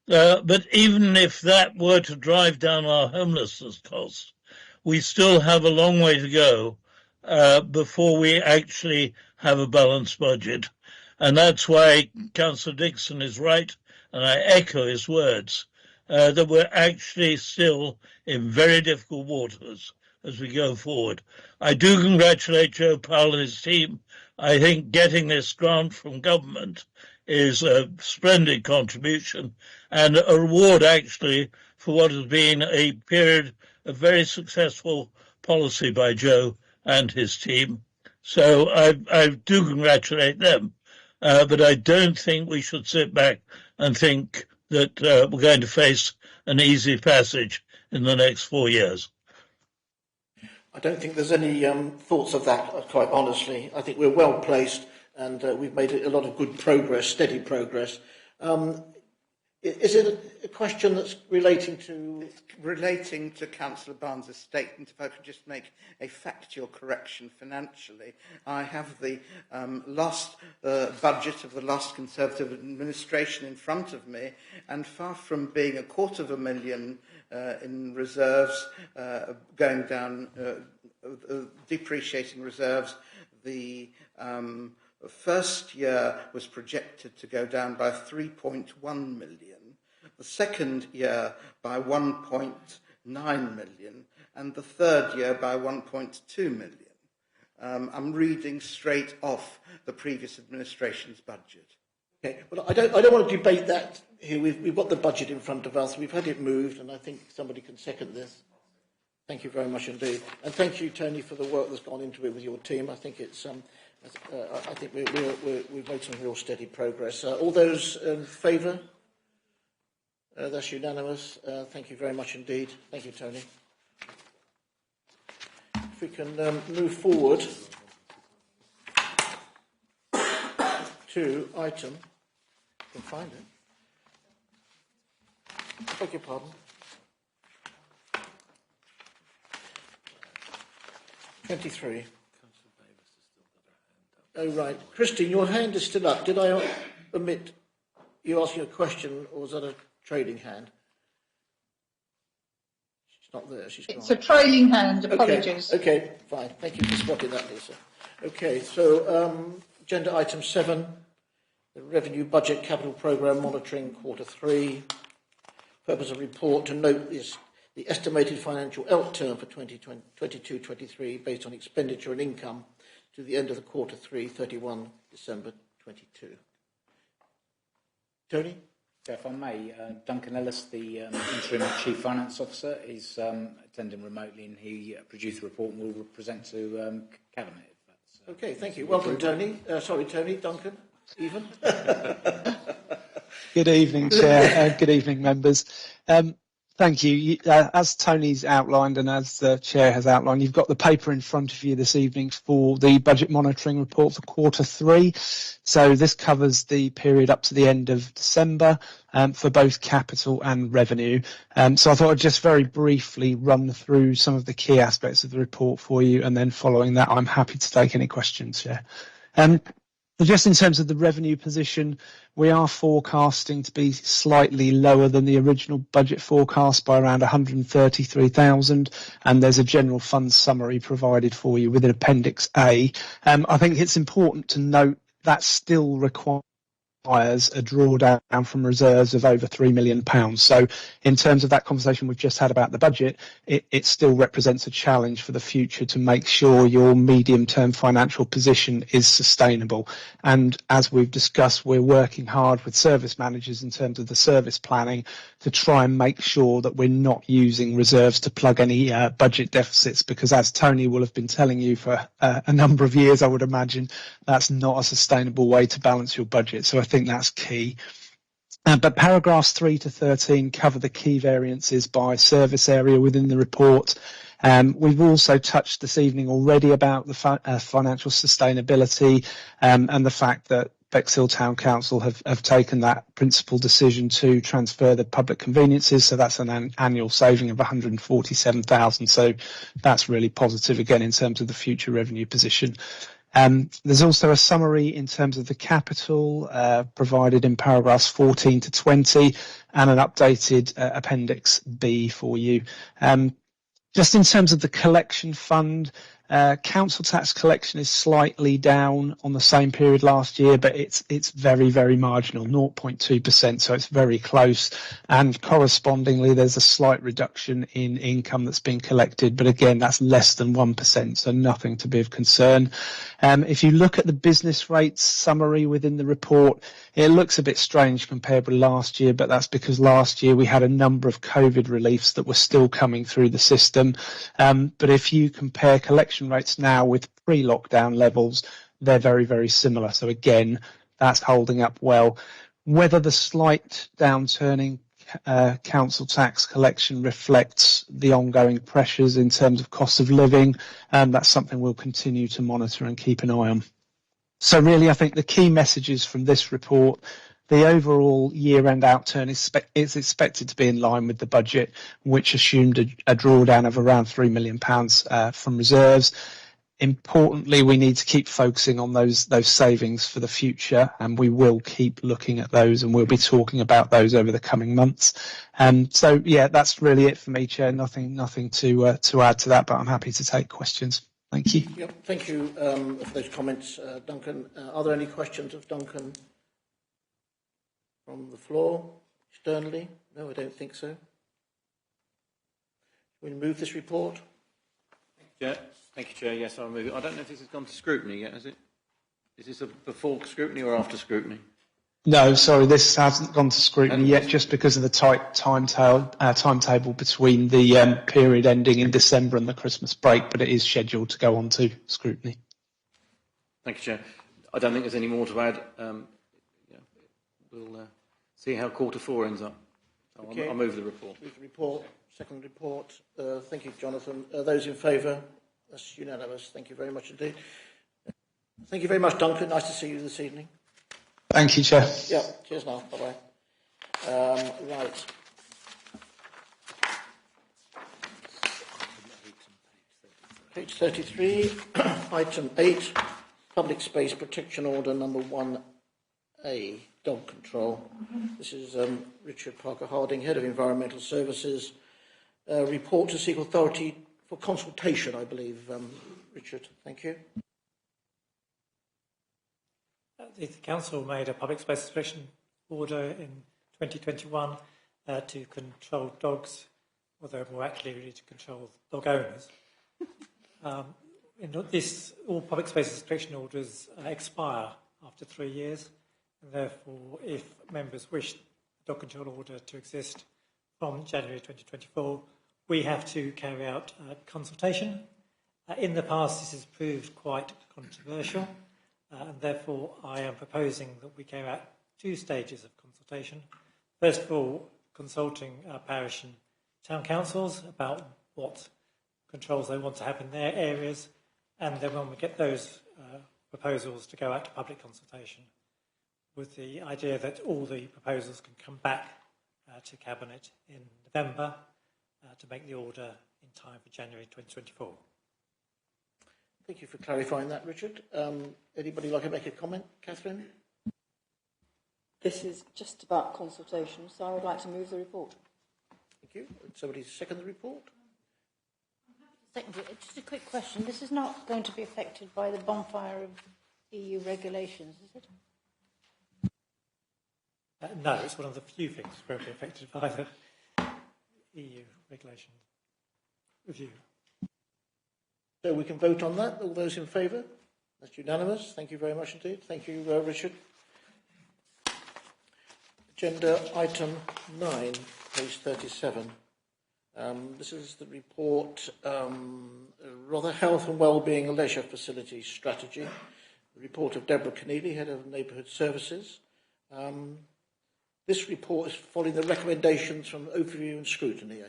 But even if that were to drive down our homelessness costs, we still have a long way to go before we actually have a balanced budget. And that's why Councillor Dixon is right, and I echo his words, that we're actually still in very difficult waters as we go forward. I do congratulate Joe Powell and his team. I think getting this grant from government is a splendid contribution and a reward actually for what has been a period of very successful policy by Joe and his team. So I do congratulate them, but I don't think we should sit back and think that we're going to face an easy passage in the next 4 years. I don't think there's any thoughts of that, quite honestly. I think we're well placed and we've made a lot of good progress, steady progress. Is it a question that's relating to... It's relating to Councillor Barnes' statement. If I could just make a factual correction financially. I have the last budget of the last Conservative administration in front of me, and far from being £250,000 in reserves, going down, depreciating reserves, the first year was projected to go down by 3.1 million, the second year by 1.9 million, and the third year by 1.2 million. I'm reading straight off the previous administration's budget. Okay, well, I don't want to debate that here. We've got the budget in front of us. We've had it moved, and I think somebody can second this. Thank you very much indeed, and thank you, Tony, for the work that's gone into it with your team. I think it's I think we've made some real steady progress. All those in favour? That's unanimous. Thank you very much indeed. Thank you, Tony. If we can move forward to item, I can find it. Beg your pardon. 23. Oh, right. Christine, your hand is still up. Did I omit you asking a question, or was that a trading hand? She's not there. She's gone. It's a trailing hand. Apologies. Okay, fine. Thank you for spotting that, Lisa. Okay, so agenda item 7, the Revenue Budget Capital Programme Monitoring Q3. Purpose of report to note is the estimated financial outturn for 2022-23 based on expenditure and income to the end of the Q3, 31 December 22. Tony? So if I may, Duncan Ellis, the interim Chief Finance Officer, is attending remotely, and he produced a report and will present to Cabinet. If that's, okay, thank you. Welcome, Tony. Sorry, Tony, Duncan, even. Good evening, Chair. Good evening, members. Thank you. As Tony's outlined and as the Chair has outlined, you've got the paper in front of you this evening for the budget monitoring report for Q3. So this covers the period up to the end of December for both capital and revenue. So I thought I'd just very briefly run through some of the key aspects of the report for you, and then following that, I'm happy to take any questions, Chair. So just in terms of the revenue position, we are forecasting to be slightly lower than the original budget forecast by around 133,000, and there's a general fund summary provided for you within Appendix A. I think it's important to note that still requires a drawdown from reserves of over £3 million. So in terms of that conversation we've just had about the budget, it still represents a challenge for the future to make sure your medium-term financial position is sustainable. And as we've discussed, we're working hard with service managers in terms of the service planning to try and make sure that we're not using reserves to plug any budget deficits, because as Tony will have been telling you for a number of years, I would imagine, that's not a sustainable way to balance your budget. So I think that's key. But paragraphs 3 to 13 cover the key variances by service area within the report. We've also touched this evening already about the financial sustainability and the fact that Bexhill Town Council have taken that principal decision to transfer the public conveniences, so that's an annual saving of 147,000. So that's really positive again in terms of the future revenue position. There's also a summary in terms of the capital provided in paragraphs 14 to 20 and an updated Appendix B for you. Just in terms of the collection fund, council tax collection is slightly down on the same period last year, but it's very, very marginal, 0.2%, so it's very close. And correspondingly, there's a slight reduction in income that's been collected, but again, that's less than 1%, so nothing to be of concern. If you look at the business rates summary within the report, it looks a bit strange compared with last year, but that's because last year we had a number of COVID reliefs that were still coming through the system. But if you compare collection rates now with pre-lockdown levels, they're very, very similar. So again, that's holding up well. Whether the slight downturn in council tax collection reflects the ongoing pressures in terms of cost of living, that's something we'll continue to monitor and keep an eye on. So really, I think the key messages from this report: the overall year-end outturn is expected to be in line with the budget, which assumed a drawdown of around £3 million from reserves. Importantly, we need to keep focusing on those savings for the future, and we will keep looking at those, and we'll be talking about those over the coming months. So, yeah, that's really it for me, Chair. Nothing to add to that, but I'm happy to take questions. Thank you. Yep, thank you for those comments, Duncan. Are there any questions of Duncan from the floor, externally? No, I don't think so. We'll move this report. Yeah. Thank you, Chair. Yes, I'll move it. I don't know if this has gone to scrutiny yet, has it? Is this before scrutiny or after scrutiny? No, sorry, this hasn't gone to scrutiny yet, just because of the tight timetable between the period ending in December and the Christmas break, but it is scheduled to go on to scrutiny. Thank you, Chair. I don't think there's any more to add. We'll see how Q4 ends up. Okay. I'll move the report. Move the report. Second report. Thank you, Jonathan. Those in favour? That's unanimous. Thank you very much indeed. Thank you very much, Duncan. Nice to see you this evening. Thank you, Chair. Yeah, cheers now. Bye-bye. Right. Page 33, item 8, Public Space Protection Order number 1A, dog control. This is Richard Parker Harding, Head of Environmental Services. Report to seek authority for consultation, I believe. Richard, thank you. The Council made a public space protection order in 2021 to control dogs, although more accurately to control dog owners. All public space protection orders expire after 3 years, and therefore, if members wish the dog control order to exist from January 2024, we have to carry out a consultation. In the past, this has proved quite controversial. And therefore, I am proposing that we carry out 2 stages of consultation. First of all, consulting our parish and town councils about what controls they want to have in their areas, and then when we get those proposals, to go out to public consultation, with the idea that all the proposals can come back to Cabinet in November to make the order in time for January 2024. Thank you for clarifying that, Richard. Anybody like to make a comment? Catherine? This is just about consultation, so I would like to move the report. Thank you. Would somebody second the report? Second, just a quick question. This is not going to be affected by the bonfire of EU regulations, is it? No, it's one of the few things that won't be affected by the EU regulation review. So we can vote on that. All those in favour? That's unanimous. Thank you very much indeed. Thank you, Richard. Agenda item 9, page 37. This is the report, Rother Health and Wellbeing Leisure Facilities Strategy. The report of Deborah Keneally, Head of Neighbourhood Services. This report is following the recommendations from overview and scrutiny,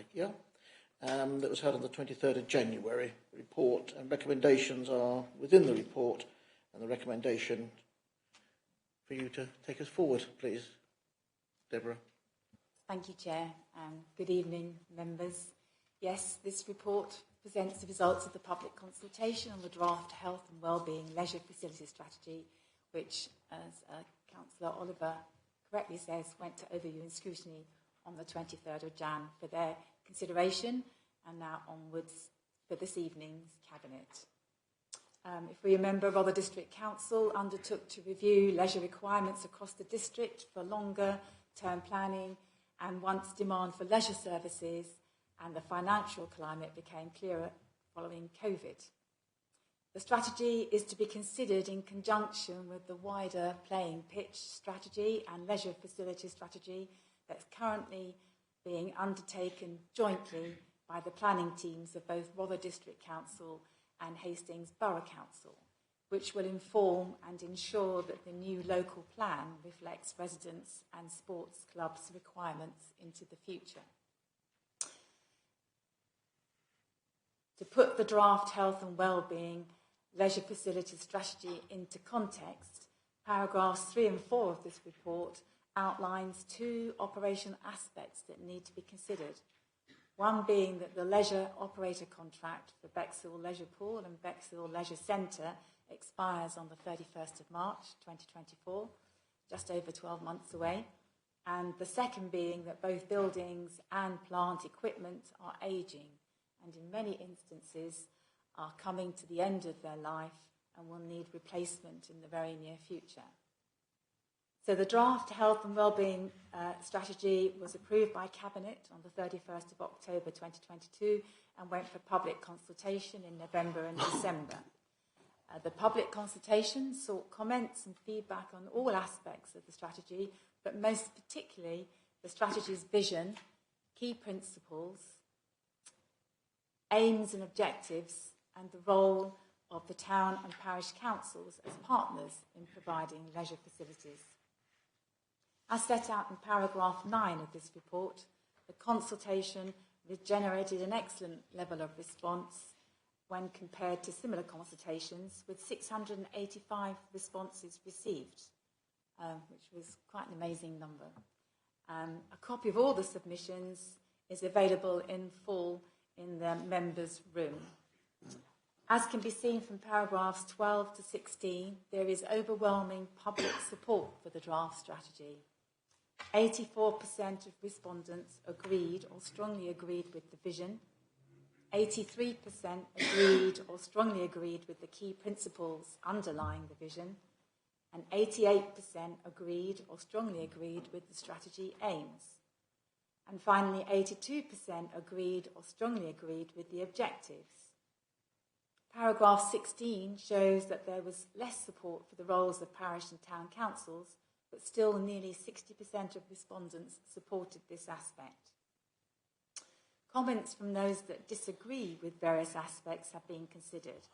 that was held on the 23rd of January. The report and recommendations are within the report, and the recommendation for you to take us forward, please. Deborah. Thank you, Chair. Good evening, members. Yes, this report presents the results of the public consultation on the draft Health and Wellbeing Leisure Facilities Strategy, which, as Councillor Oliver correctly says, went to overview and scrutiny on the 23rd of Jan for their consideration, and now onwards for this evening's Cabinet. If we remember, Rother District Council undertook to review leisure requirements across the district for longer term planning, and once demand for leisure services and the financial climate became clearer following COVID. The strategy is to be considered in conjunction with the wider playing pitch strategy and leisure facility strategy that's currently being undertaken jointly by the planning teams of both Rother District Council and Hastings Borough Council, which will inform and ensure that the new local plan reflects residents' and sports clubs' requirements into the future. To put the draft Health and Wellbeing Leisure Facilities Strategy into context, paragraphs 3 and 4 of this report outlines two operational aspects that need to be considered. One being that the leisure operator contract for Bexhill Leisure Pool and Bexhill Leisure Centre expires on the 31st of March 2024, just over 12 months away. And the second being that both buildings and plant equipment are ageing and in many instances are coming to the end of their life and will need replacement in the very near future. So the draft Health and Wellbeing Strategy was approved by Cabinet on the 31st of October 2022 and went for public consultation in November and December. The public consultation sought comments and feedback on all aspects of the strategy, but most particularly the strategy's vision, key principles, aims and objectives, and the role of the town and parish councils as partners in providing leisure facilities. As set out in paragraph 9 of this report, the consultation generated an excellent level of response when compared to similar consultations, with 685 responses received, which was quite an amazing number. A copy of all the submissions is available in full in the members' room. As can be seen from paragraphs 12 to 16, there is overwhelming public support for the draft strategy. 84% of respondents agreed or strongly agreed with the vision. 83% agreed or strongly agreed with the key principles underlying the vision. And 88% agreed or strongly agreed with the strategy aims. And finally, 82% agreed or strongly agreed with the objectives. Paragraph 16 shows that there was less support for the roles of parish and town councils, but still nearly 60% of respondents supported this aspect. Comments from those that disagree with various aspects have been considered.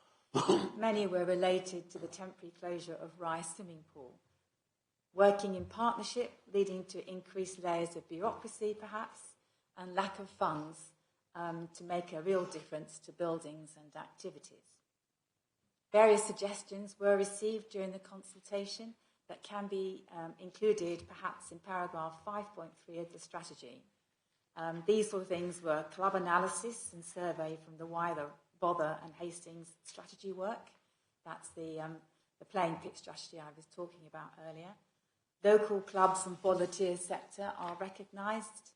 Many were related to the temporary closure of Rye Swimming Pool. Working in partnership, leading to increased layers of bureaucracy, perhaps, and lack of funds to make a real difference to buildings and activities. Various suggestions were received during the consultation that can be included perhaps in paragraph 5.3 of the strategy. These sort of things were club analysis and survey from the wider Bother and Hastings strategy work, That's the playing pitch strategy I was talking about earlier. Local clubs and volunteer sector are recognised.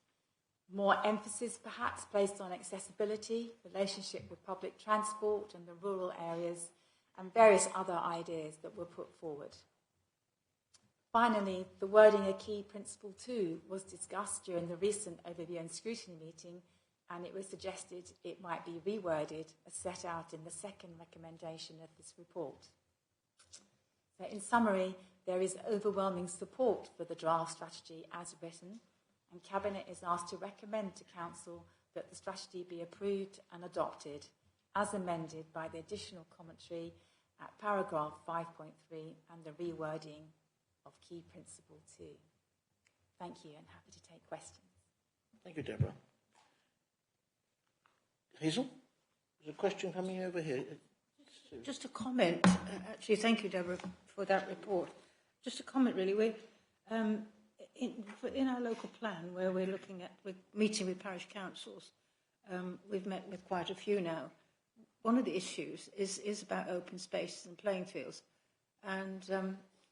More emphasis perhaps placed on accessibility, relationship with public transport and the rural areas, and various other ideas that were put forward. Finally, the wording a key principle 2 was discussed during the recent overview and scrutiny meeting, and it was suggested it might be reworded as set out in the second recommendation of this report. So in summary, there is overwhelming support for the draft strategy as written, and Cabinet is asked to recommend to Council that the strategy be approved and adopted as amended by the additional commentary at paragraph 5.3 and the rewording of key principle 2. Thank you, and happy to take questions. Thank you, Deborah. Hazel, there's a question coming over here. Just a comment. Actually, thank you, Deborah, for that report. Just a comment, really. We're, in our local plan, where we're meeting with parish councils, we've met with quite a few now. One of the issues is about open spaces and playing fields. And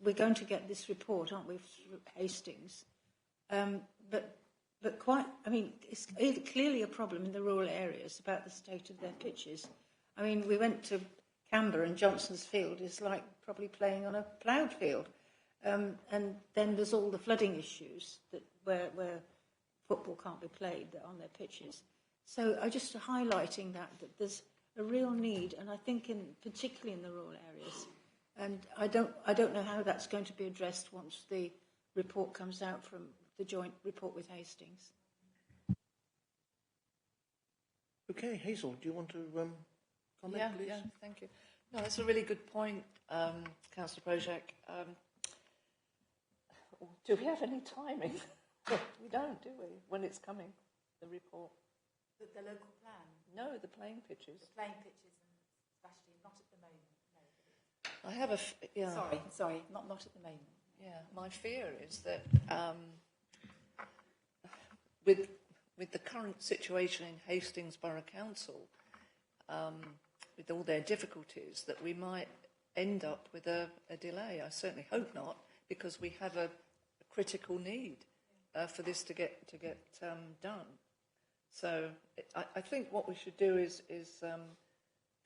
we're going to get this report, aren't we, through Hastings? But quite, I mean, it's clearly a problem in the rural areas about the state of their pitches. I mean, we went to Canberra and Johnson's Field is like probably playing on a ploughed field. And then there's all the flooding issues that where football can't be played on their pitches. So I just highlighting that there's a real need, and I think particularly in the rural areas. And I don't know how that's going to be addressed once the report comes out from the joint report with Hastings. Okay, Hazel, do you want to comment, please? Yeah, thank you. No, that's a really good point, Councillor Projak. Do we have any timing? We don't, do we, when it's coming, the report? The local plan? No, the playing pitches. The playing pitches and strategy, not at the moment, no. I have Sorry, not at the moment. Yeah, my fear is that with the current situation in Hastings Borough Council, with all their difficulties, that we might end up with a delay. I certainly hope not, because we have a critical need for this to get done. So I think what we should do is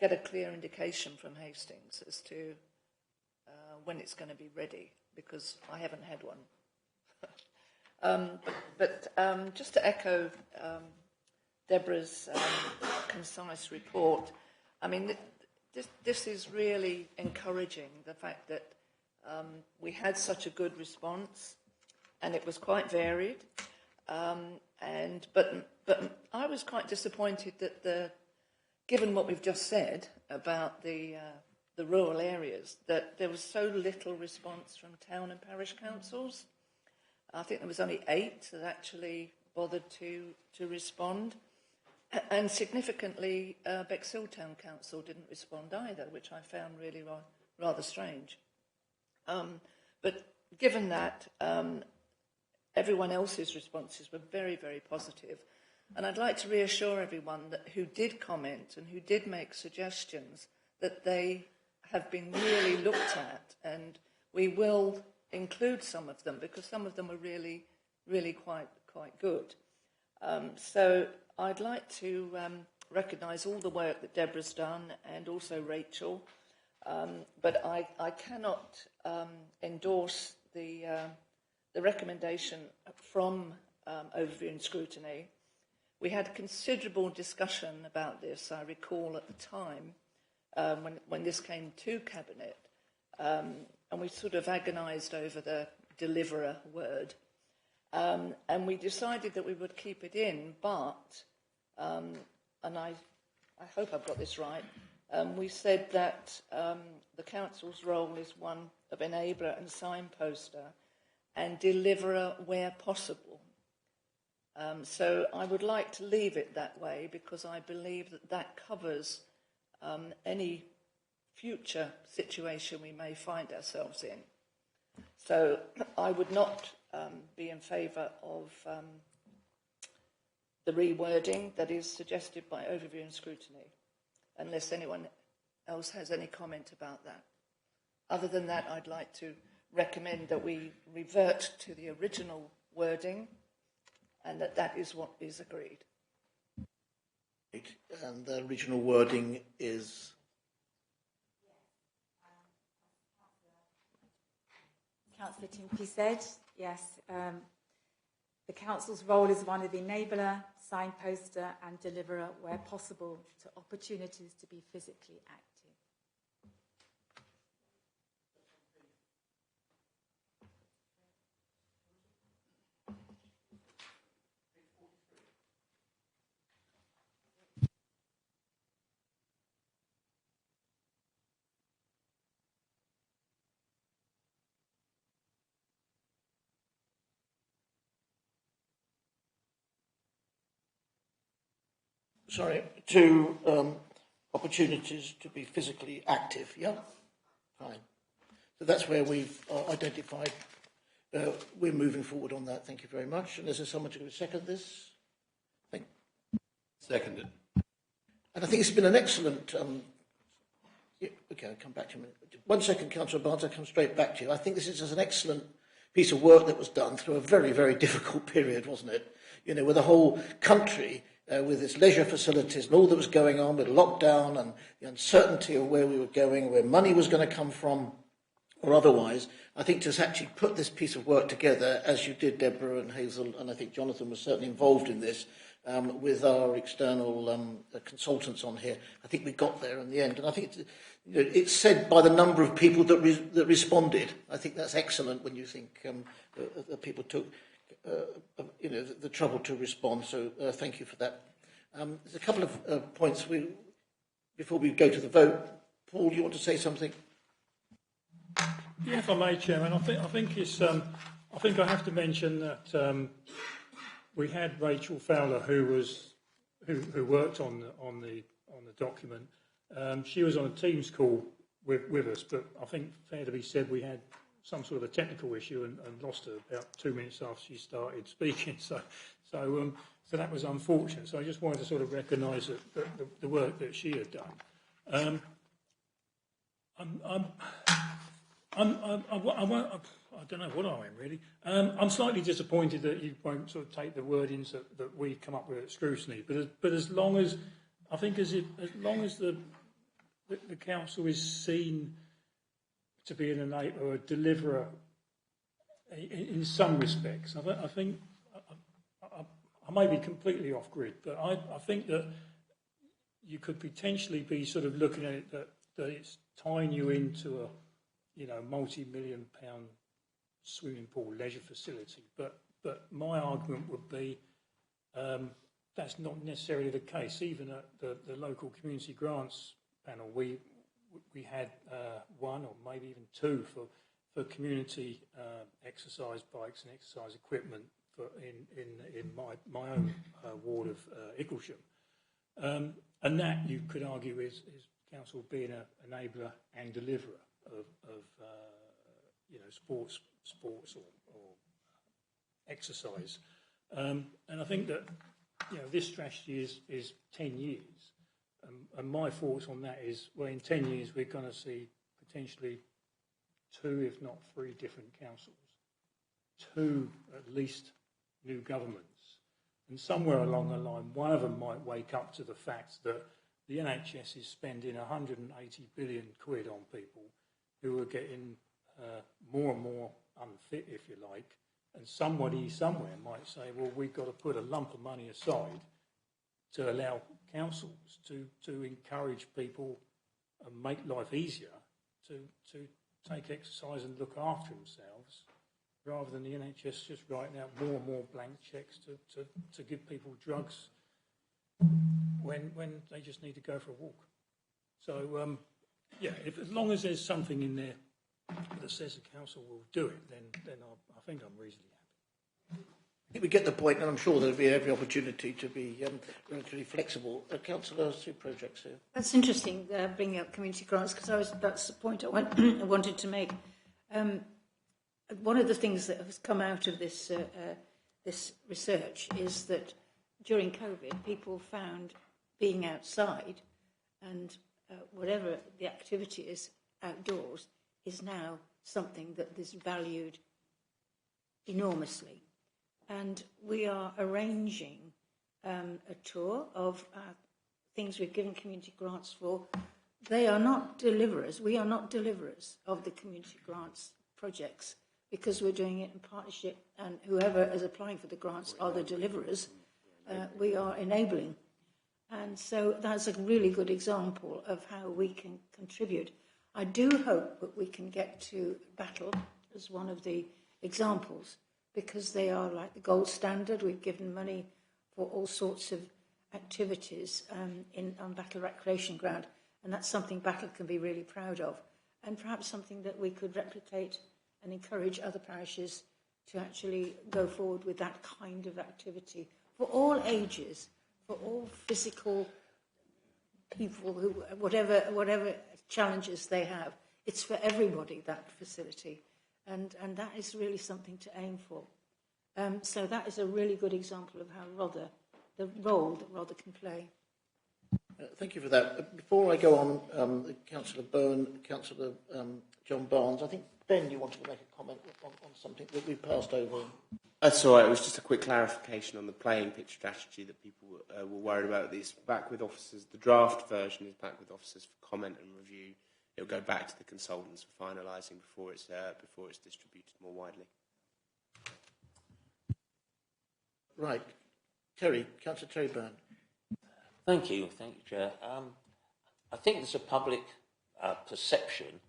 get a clear indication from Hastings as to when it's going to be ready, because I haven't had one. But just to echo Deborah's concise report, I mean, this is really encouraging, the fact that we had such a good response, and it was quite varied. But I was quite disappointed that given what we've just said about the rural areas, that there was so little response from town and parish councils. I think there was only 8 that actually bothered to respond. And significantly, Bexhill Town Council didn't respond either, which I found really rather strange. But given that, everyone else's responses were very, very positive. And I'd like to reassure everyone who did comment and who did make suggestions that they have been really looked at, and we will include some of them because some of them are really, really quite good. So I'd like to recognise all the work that Deborah's done, and also Rachel, but I cannot endorse the recommendation from Overview and Scrutiny. We had considerable discussion about this, I recall, at the time when this came to Cabinet, and we sort of agonised over the deliverer word. And we decided that we would keep it in, but, and I hope I've got this right, we said that the Council's role is one of enabler and signposter and deliverer where possible. So I would like to leave it that way, because I believe that covers any future situation we may find ourselves in. So I would not be in favour of the rewording that is suggested by Overview and Scrutiny, unless anyone else has any comment about that. Other than that, I'd like to recommend that we revert to the original wording and that is what is agreed. And the original wording is... Councillor Timpey said, yes, the council's role is one of the enabler, signposter and deliverer where possible to opportunities to be physically active. Sorry, to opportunities to be physically active, yeah? Fine. So that's where we've identified we're moving forward on that. Thank you very much. And is there someone to second this? Seconded. And I think it's been an excellent... yeah, okay, I'll come back to you in a minute. 1 second, Councillor Barnes, I'll come straight back to you. I think this is just an excellent piece of work that was done through a very, very difficult period, wasn't it? You know, with the whole country... with its leisure facilities and all that was going on with lockdown and the uncertainty of where we were going, where money was going to come from or otherwise, I think to actually put this piece of work together, as you did, Deborah and Hazel, and I think Jonathan was certainly involved in this, with our external consultants on here, I think we got there in the end. And I think it's said by the number of people that responded. I think that's excellent when you think that people took... the trouble to respond, so thank you for that. There's a couple of points before we go to the vote. Paul, do you want to say something? Yeah, if I may, Chairman, I think I have to mention that we had Rachel Fowler, who worked on the document. She was on a Teams call with us, but I think fair to be said we had some sort of a technical issue and lost her about 2 minutes after she started speaking. So that was unfortunate. So I just wanted to sort of recognise the work that she had done. I don't know what I am really. I'm slightly disappointed that you won't sort of take the wordings that we've come up with at scrutiny. But as long as I think as long as the council is seen to be an enabler or a deliverer in some respects. I think I may be completely off grid, but I think that you could potentially be sort of looking at it that it's tying you into a multi-million-pound swimming pool leisure facility. But my argument would be that's not necessarily the case. Even at the local community grants panel, we had one or maybe even two for community exercise bikes and exercise equipment in my own ward of Icklesham. And that, you could argue, is council being an enabler and deliverer of sports or exercise. And I think that this strategy is 10 years. And my thoughts on that is, well, in 10 years, we're going to see potentially 2, if not 3 different councils, 2 at least new governments. And somewhere along the line, one of them might wake up to the fact that the NHS is spending 180 billion quid on people who are getting more and more unfit, if you like. And somebody somewhere might say, well, we've got to put a lump of money aside to allow councils to encourage people and make life easier to take exercise and look after themselves, rather than the NHS just writing out more and more blank cheques to give people drugs when they just need to go for a walk. So, as long as there's something in there that says the council will do it, then I think I'm reasonably happy. I think we get the point, and I'm sure there'll be every opportunity to be relatively flexible. Councillor Sue Projects here. That's interesting, bringing up community grants, because that's the point I wanted to make. One of the things that has come out of this research is that during COVID, people found being outside and whatever the activity is outdoors, is now something that is valued enormously. And we are arranging a tour of things we've given community grants for. They are not deliverers. We are not deliverers of the community grants projects because we're doing it in partnership, and whoever is applying for the grants are the deliverers. We are enabling. And so that's a really good example of how we can contribute. I do hope that we can get to Battle as one of the examples, because they are like the gold standard. We've given money for all sorts of activities on Battle Recreation Ground, and that's something Battle can be really proud of, and perhaps something that we could replicate and encourage other parishes to actually go forward with that kind of activity for all ages, for all physical people, who whatever challenges they have. It's for everybody, that facility, and that is really something to aim for. So that is a really good example of how the role that Rother can play. Thank you for that. Before I go on, Councillor Byrne, Councillor John Barnes, I think, Ben, you wanted to make a comment on something that we passed over. That's all right. It was just a quick clarification on the playing pitch strategy that people were worried about. It's back with officers. The draft version is back with officers for comment and review. It'll go back to the consultants for finalising before it's distributed more widely. Right. Councillor Terry Byrne. Thank you, Chair. I think there's a public perception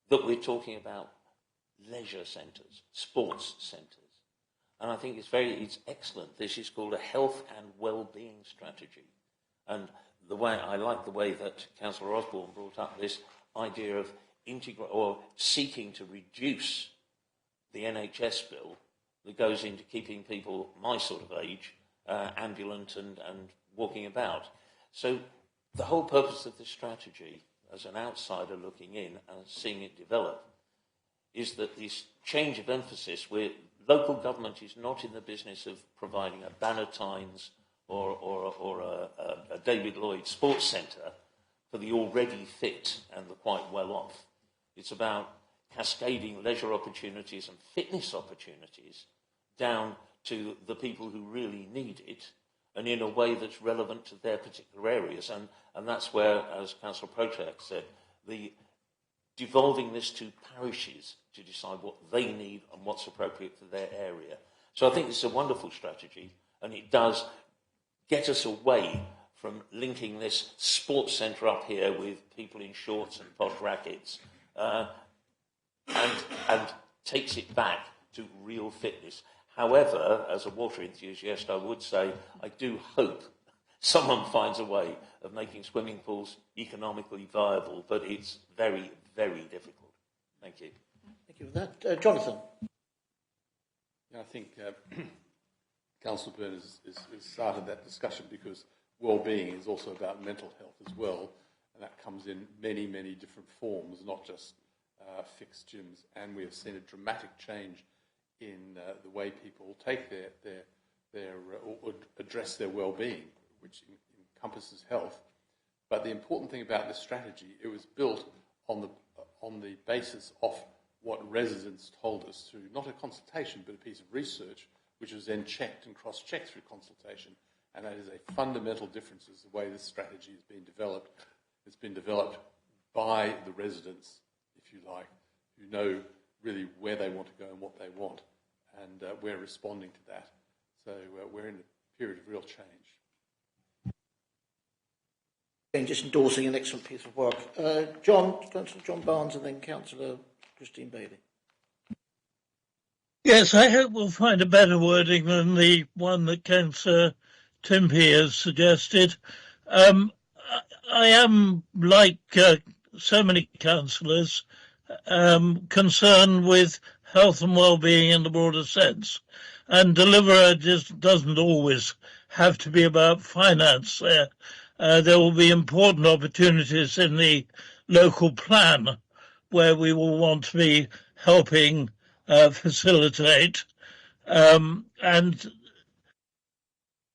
that we're talking about leisure centres, sports centres, and I think it's excellent. This is called a health and well-being strategy, and I like the way that Councillor Osborne brought up this idea of seeking to reduce the NHS bill that goes into keeping people my sort of age ambulant and walking about. So the whole purpose of this strategy, as an outsider looking in and seeing it develop, is that this change of emphasis, where local government is not in the business of providing a Bannatynes or a David Lloyd sports centre for the already fit and the quite well off. It's about cascading leisure opportunities and fitness opportunities down to the people who really need it, and in a way that's relevant to their particular areas. And that's where, as Councillor Protek said, devolving this to parishes to decide what they need and what's appropriate for their area. So I think it's a wonderful strategy, and it does get us away from linking this sports centre up here with people in shorts and posh rackets, and takes it back to real fitness. However, as a water enthusiast, I would say I do hope someone finds a way of making swimming pools economically viable, but it's very, very difficult. Thank you. Thank you for that. Jonathan. I think Councillor Byrne has started that discussion, because well-being is also about mental health as well, and that comes in many, many different forms, not just fixed gyms. And we have seen a dramatic change in the way people take or address their well-being, which encompasses health. But the important thing about this strategy, it was built on the basis of what residents told us through not a consultation but a piece of research, which was then checked and cross-checked through consultation. And that is a fundamental difference is the way this strategy has been developed. It's been developed by the residents, if you like, who know really where they want to go and what they want. And we're responding to that. So we're in a period of real change. And just endorsing an excellent piece of work. Councillor John Barnes and then Councillor Christine Bailey. Yes, I hope we'll find a better wording than the one that Councillor Timpey has suggested. I am, like so many councillors, concerned with health and well-being in the broader sense. And Deliverer just doesn't always have to be about finance there. There will be important opportunities in the local plan where we will want to be helping facilitate. And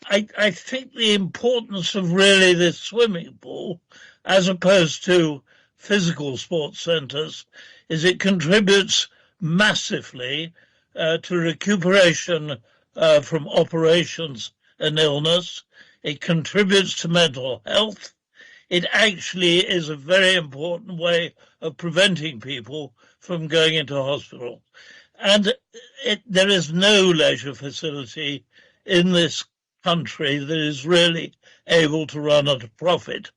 I think the importance of really this swimming pool, as opposed to physical sports centres, is it contributes massively to recuperation from operations and illness. It contributes to mental health. It actually is a very important way of preventing people from going into hospital. And there is no leisure facility in this country that is really able to run at a profit.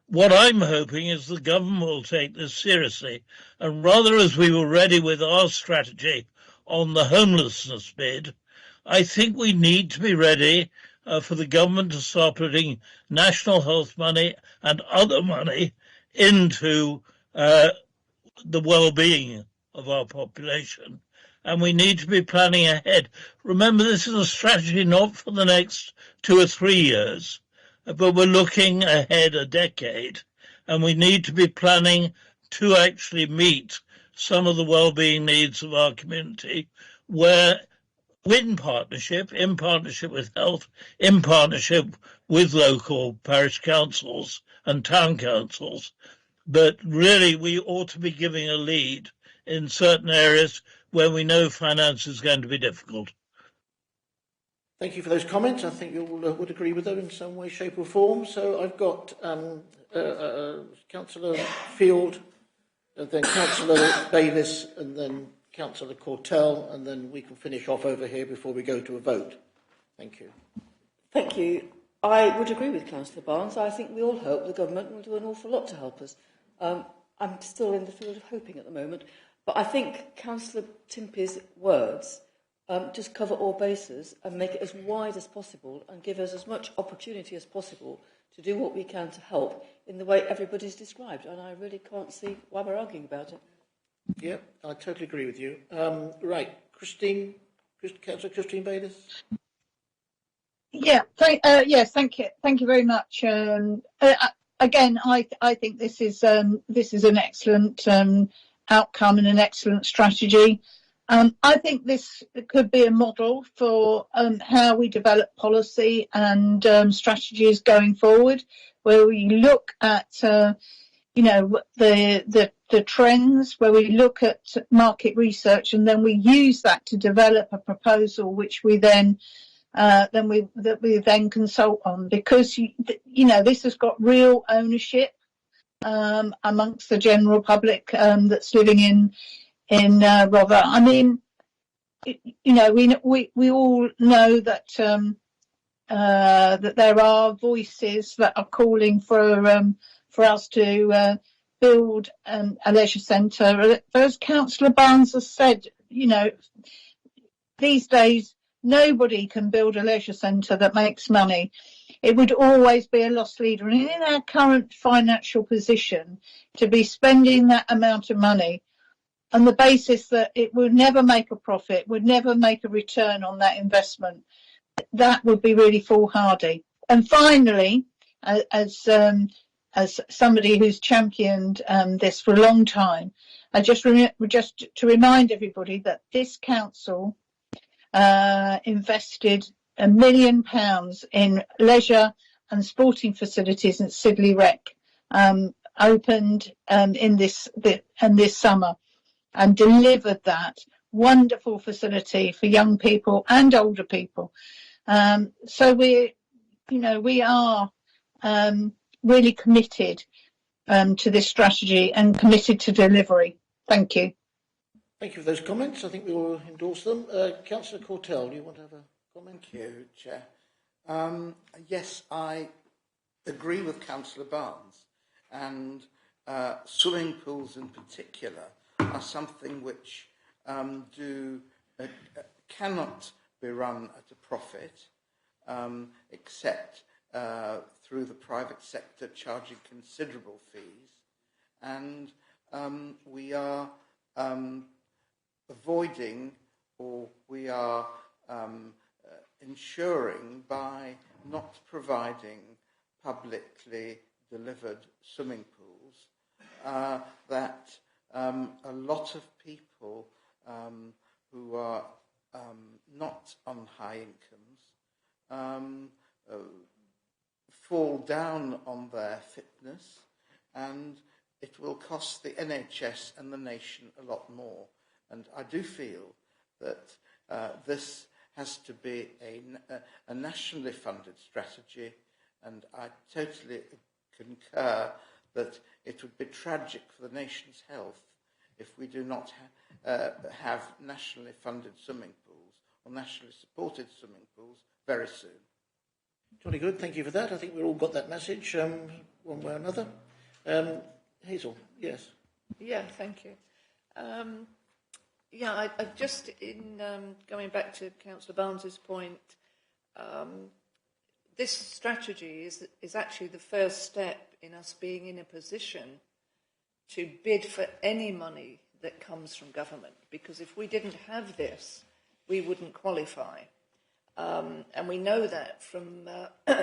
What I'm hoping is the government will take this seriously, and rather as we were ready with our strategy on the homelessness bid, I think we need to be ready for the government to start putting national health money and other money into the well-being of our population. And we need to be planning ahead. Remember, this is a strategy not for the next 2 or 3 years, but we're looking ahead a decade, and we need to be planning to actually meet some of the well-being needs of our community, where in partnership with health, in partnership with local parish councils and town councils, but really we ought to be giving a lead in certain areas where we know finance is going to be difficult. Thank you for those comments. I think you all would agree with them in some way, shape or form. So I've got Councillor Field, and then Councillor Bayliss, and then Councillor Cortell, and then we can finish off over here before we go to a vote. Thank you. Thank you. I would agree with Councillor Barnes. I think we all hope the government will do an awful lot to help us. I'm still in the field of hoping at the moment, but I think Councillor Timpey's words just cover all bases and make it as wide as possible and give us as much opportunity as possible to do what we can to help in the way everybody's described. And I really can't see why we're arguing about it. Yeah, I totally agree with you. Right, Councillor Christine Bayliss. Yeah, yes, thank you very much. Again, I think this is an excellent outcome and an excellent strategy. I think this could be a model for how we develop policy and strategies going forward, where we look at the trends, where we look at market research, and then we use that to develop a proposal which we then consult on, because this has got real ownership amongst the general public that's living in Rother. I mean, we all know that that there are voices that are calling for us to build a leisure centre. As Councillor Barnes has said, these days nobody can build a leisure centre that makes money. It would always be a loss leader. And in our current financial position, to be spending that amount of money on the basis that it would never make a profit, would never make a return on that investment, that would be really foolhardy. And finally, as somebody who's championed this for a long time, I just to remind everybody that this council invested £1 million in leisure and sporting facilities at Sidley Rec, opened in this summer, and delivered that wonderful facility for young people and older people. So we are really committed to this strategy and committed to delivery. Thank you. Thank you for those comments. I think we will endorse them. Councillor Cortell, do you want to have a comment? Thank you, Chair. Yes, I agree with Councillor Barnes, and swimming pools in particular are something which cannot be run at a profit, except through the private sector charging considerable fees, and we are avoiding, or we are ensuring by not providing publicly delivered swimming pools that a lot of people who are not on high incomes fall down on their fitness, and it will cost the NHS and the nation a lot more. And I do feel that this has to be a nationally funded strategy, and I totally concur that it would be tragic for the nation's health if we do not have nationally funded swimming pools or nationally supported swimming pools very soon. Jolly good, thank you for that. I think we've all got that message, one way or another. Hazel, yes. Yeah, thank you. I just, in going back to Councillor Barnes's point, this strategy is actually the first step in us being in a position to bid for any money that comes from government, because if we didn't have this, we wouldn't qualify. And we know that from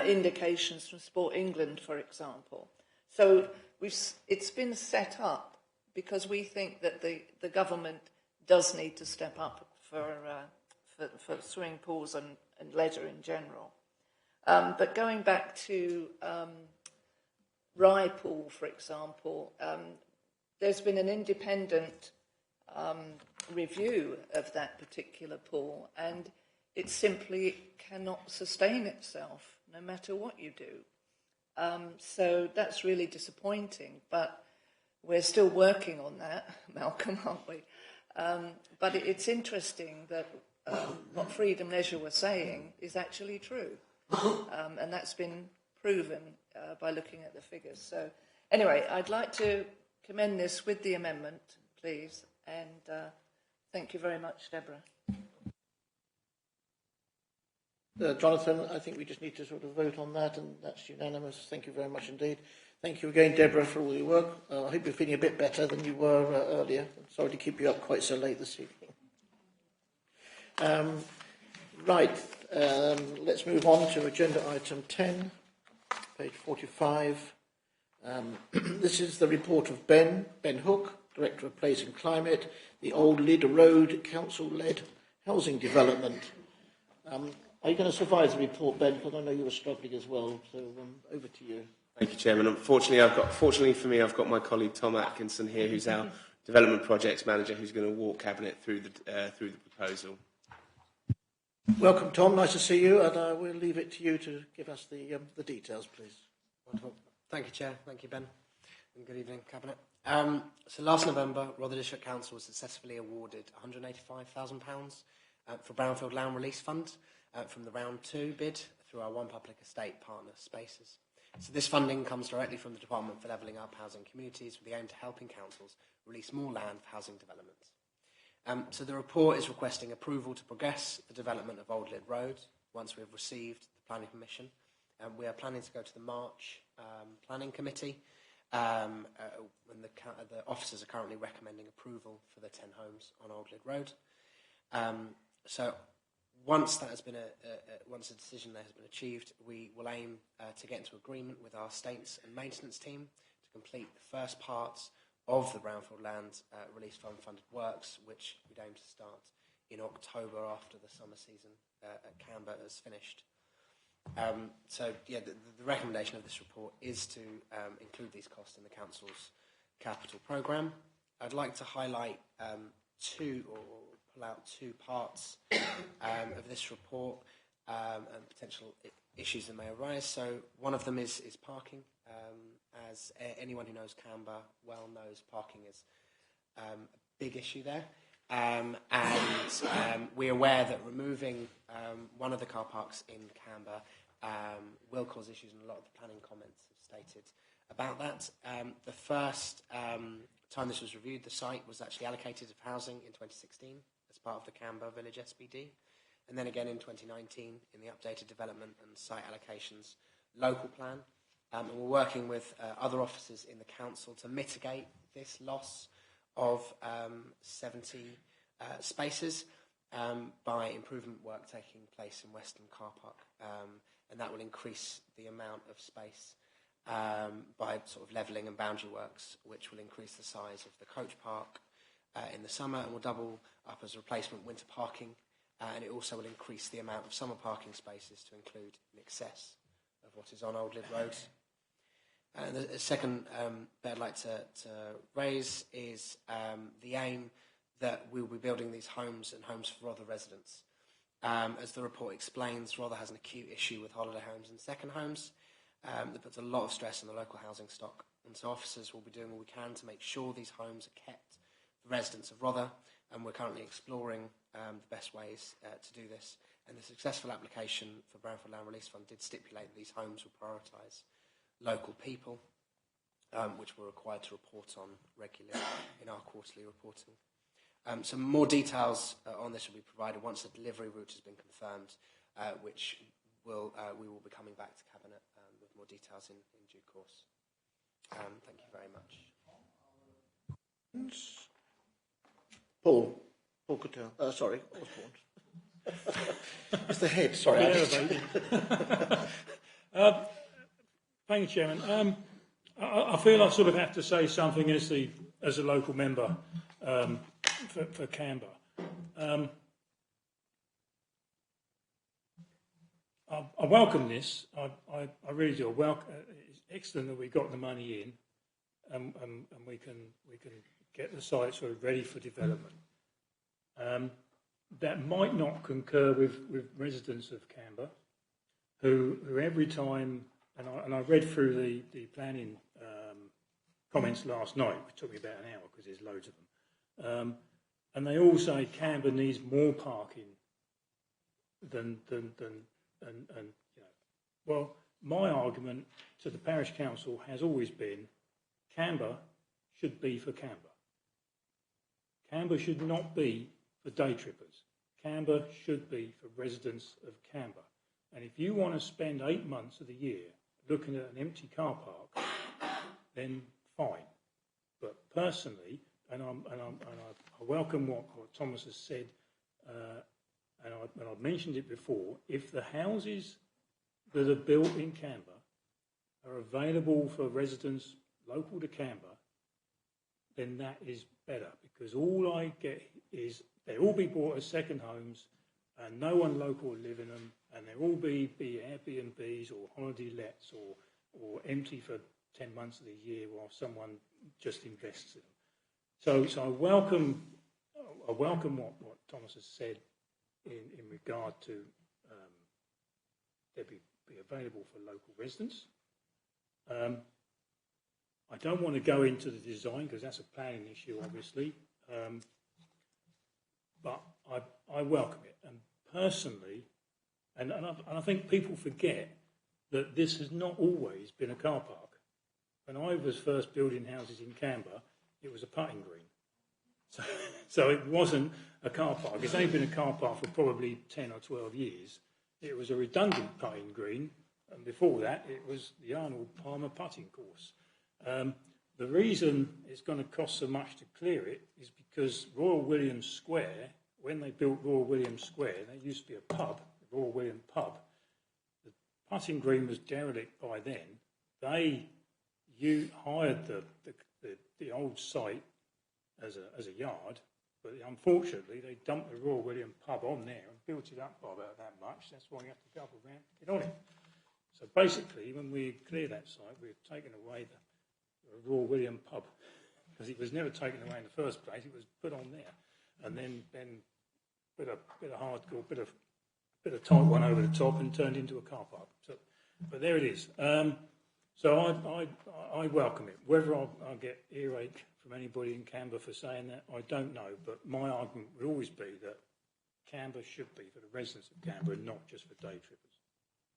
indications from Sport England, for example. So it's been set up because we think that the government does need to step up for swimming pools and leisure in general. But going back to Rye Pool, for example, there's been an independent review of that particular pool, and it simply cannot sustain itself no matter what you do. So that's really disappointing, but we're still working on that, Malcolm, aren't we? But it's interesting that what Freedom Leisure were saying is actually true. And that's been proven by looking at the figures. So anyway, I'd like to commend this with the amendment, please, and thank you very much, Deborah. Jonathan, I think we just need to sort of vote on that, and that's unanimous. Thank you very much indeed. Thank you again, Deborah, for all your work. I hope you're feeling a bit better than you were earlier. I'm sorry to keep you up quite so late this evening. Let's move on to agenda item 10, page 45. This is the report of Ben Hook, Director of Place and Climate, the Old Lid Road Council-led housing development. Are you going to survive the report, Ben? Because I know you were struggling as well. So over to you. Thank you, Chairman. Fortunately for me, I've got my colleague Tom Atkinson here, who's our Development Projects Manager, who's going to walk Cabinet through the proposal. Welcome, Tom. Nice to see you, and I will leave it to you to give us the details, please. Wonderful. Thank you, Chair. Thank you, Ben. And good evening, Cabinet. So last November, Rotherham District Council was successfully awarded £185,000 for Brownfield Land Release Fund from the Round 2 bid through our One Public Estate partner, Spaces. So this funding comes directly from the Department for Levelling Up Housing Communities with the aim to helping councils release more land for housing developments. So the report is requesting approval to progress the development of Old Lid Road once we have received the planning permission. We are planning to go to the March Planning Committee when the officers are currently recommending approval for the 10 homes on Old Lid Road. So once that has been once a decision there has been achieved, we will aim to get into agreement with our estates and maintenance team to complete the first parts of the Brownfield Land Release Fund funded works, which we'd aim to start in October after the summer season at Canberra has finished. The recommendation of this report is to include these costs in the Council's capital programme. I'd like to highlight pull out two parts of this report and potential issues that may arise. So one of them is parking. As anyone who knows Canberra well knows, parking is a big issue there. We're aware that removing one of the car parks in Canberra will cause issues, and a lot of the planning comments have stated about that. The first time this was reviewed, the site was actually allocated for housing in 2016 as part of the Canberra Village SPD, and then again in 2019 in the updated development and site allocations local plan. And we're working with other officers in the council to mitigate this loss of 70 spaces by improvement work taking place in Western Car Park. And that will increase the amount of space by sort of levelling and boundary works, which will increase the size of the coach park in the summer and will double up as replacement winter parking and it also will increase the amount of summer parking spaces to include in excess of what is on Old Lydd Road. And the second bit I'd like to raise is the aim that we will be building these homes and homes for Rother residents. As the report explains, Rother has an acute issue with holiday homes and second homes that puts a lot of stress on the local housing stock. And so officers will be doing all we can to make sure these homes are kept for residents of Rother, and we're currently exploring the best ways to do this. And the successful application for Brownfield Land Release Fund did stipulate that these homes will prioritise local people, which we're required to report on regularly in our quarterly reporting. Some more details on this will be provided once the delivery route has been confirmed, which we will be coming back to Cabinet with more details in due course. Thank you very much. Paul Cotell. Sorry, Osborne. It's the head. Sorry. Thank you, Chairman. I feel I sort of have to say something as a local member for Canberra. I welcome this. I really do. It's excellent that we got the money in, and we can get the site sort of ready for development. That might not concur with residents of Canberra, who every time, and I read through the planning comments last night, which took me about an hour because there's loads of them, and they all say Canberra needs more parking than you know. Well, my argument to the parish council has always been Canberra should be for Canberra. Canberra should not be for day trippers. Canberra should be for residents of Canberra. And if you want to spend 8 months of the year looking at an empty car park, then fine. But personally, and I welcome what Thomas has said, and I've mentioned it before, if the houses that are built in Canberra are available for residents local to Canberra, then that is better, because all I get is they'll all be bought as second homes and no one local will live in them, and they'll all be Airbnbs or holiday lets or empty for 10 months of the year while someone just invests in them. So I welcome what Thomas has said in regard to they'll be available for local residents. I don't want to go into the design because that's a planning issue, obviously, but I welcome it. And personally, and I think people forget that this has not always been a car park. When I was first building houses in Canberra, it was a putting green. So it wasn't a car park. It's only been a car park for probably 10 or 12 years. It was a redundant putting green, and before that, it was the Arnold Palmer putting course. The reason it's going to cost so much to clear it is because Royal William Square, when they built Royal William Square, there used to be a pub, the Royal William Pub. The putting green was derelict by then. They hired the old site as a yard, but unfortunately they dumped the Royal William Pub on there and built it up by about that much. That's why you have to go up around to get on it. So basically, when we clear that site, we've taken away the Royal William Pub, because it was never taken away in the first place. It was put on there, and then put a bit of hardcore, bit of tight one over the top, and turned into a car park. So, but there it is. So I welcome it. Whether I'll get earache from anybody in Canberra for saying that, I don't know. But my argument would always be that Canberra should be for the residents of Canberra, not just for day trippers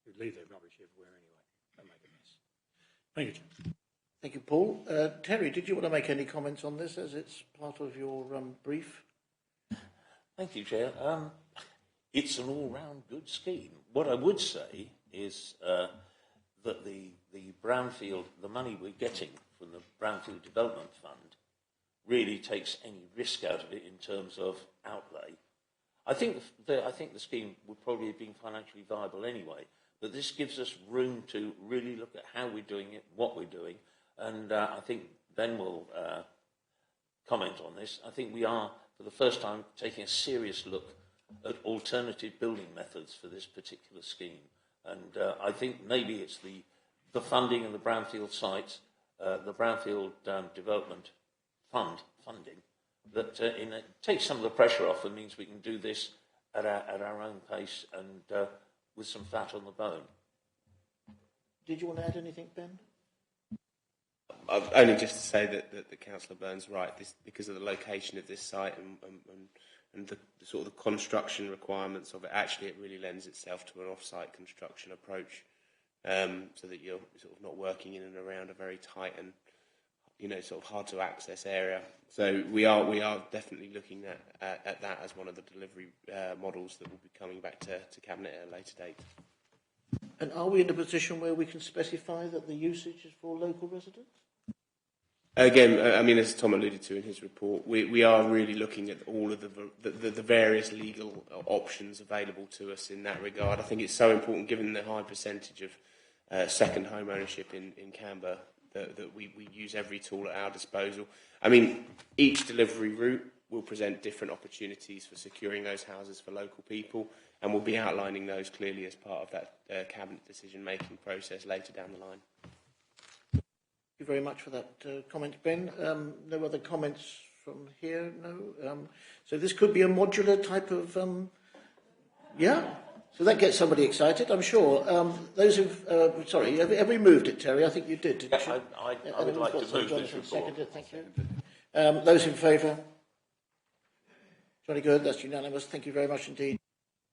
who leave their rubbish everywhere anyway. They make a mess. Thank you, Chair. Thank you, Paul. Terry, did you want to make any comments on this as it's part of your brief? Thank you, Chair. It's an all-round good scheme. What I would say is that the brownfield, the money we're getting from the Brownfield Development Fund really takes any risk out of it in terms of outlay. I think the scheme would probably have been financially viable anyway, but this gives us room to really look at how we're doing it, what we're doing, and I think Ben will comment on this. I think we are, for the first time, taking a serious look at alternative building methods for this particular scheme. And I think maybe it's the funding and the brownfield sites, the brownfield development funding, that takes some of the pressure off and means we can do this at our own pace and with some fat on the bone. Did you want to add anything, Ben? Only just to say that Councillor Byrne's right, because of the location of this site and the sort of the construction requirements of it, actually it really lends itself to an off-site construction approach, so that you're sort of not working in and around a very tight and sort of hard to access area. So we are definitely looking at that as one of the delivery models that will be coming back to Cabinet at a later date. And are we in a position where we can specify that the usage is for local residents? Again, I mean, as Tom alluded to in his report, we are really looking at all of the various legal options available to us in that regard. I think it's so important, given the high percentage of second home ownership in Canberra, that we use every tool at our disposal. I mean, each delivery route will present different opportunities for securing those houses for local people, and we'll be outlining those clearly as part of that Cabinet decision-making process later down the line. Thank you very much for that comment, Ben. No other comments from here? No? So this could be a modular type of... yeah? So that gets somebody excited, I'm sure. Those who've... sorry, have we moved it, Terry? I think you did, didn't you? I would like to move this report. Seconded, thank you. Those in favour? Jolly good, that's unanimous. Thank you very much indeed,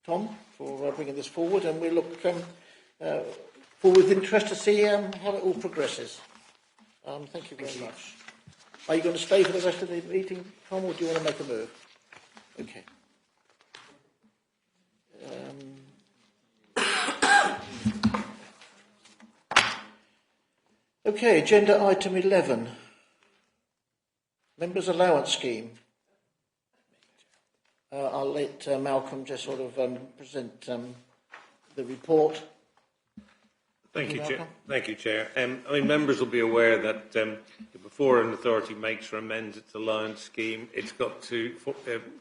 Tom, for bringing this forward, and we look forward with interest to see how it all progresses. Thank you very much. Are you going to stay for the rest of the meeting, Tom, or do you want to make a move? Okay. Okay, agenda item 11. Members' allowance scheme. I'll let Malcolm just sort of present the report. Thank you, Chair. Thank you, Chair. I mean, members will be aware that before an authority makes or amends its allowance scheme, it's got to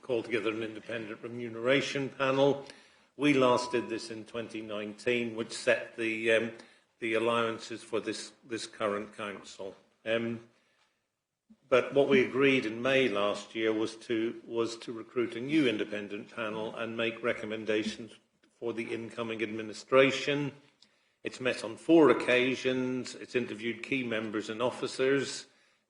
call together an independent remuneration panel. We last did this in 2019, which set the allowances for this current council. But what we agreed in May last year was to recruit a new independent panel and make recommendations for the incoming administration. It's met on 4 occasions. It's interviewed key members and officers.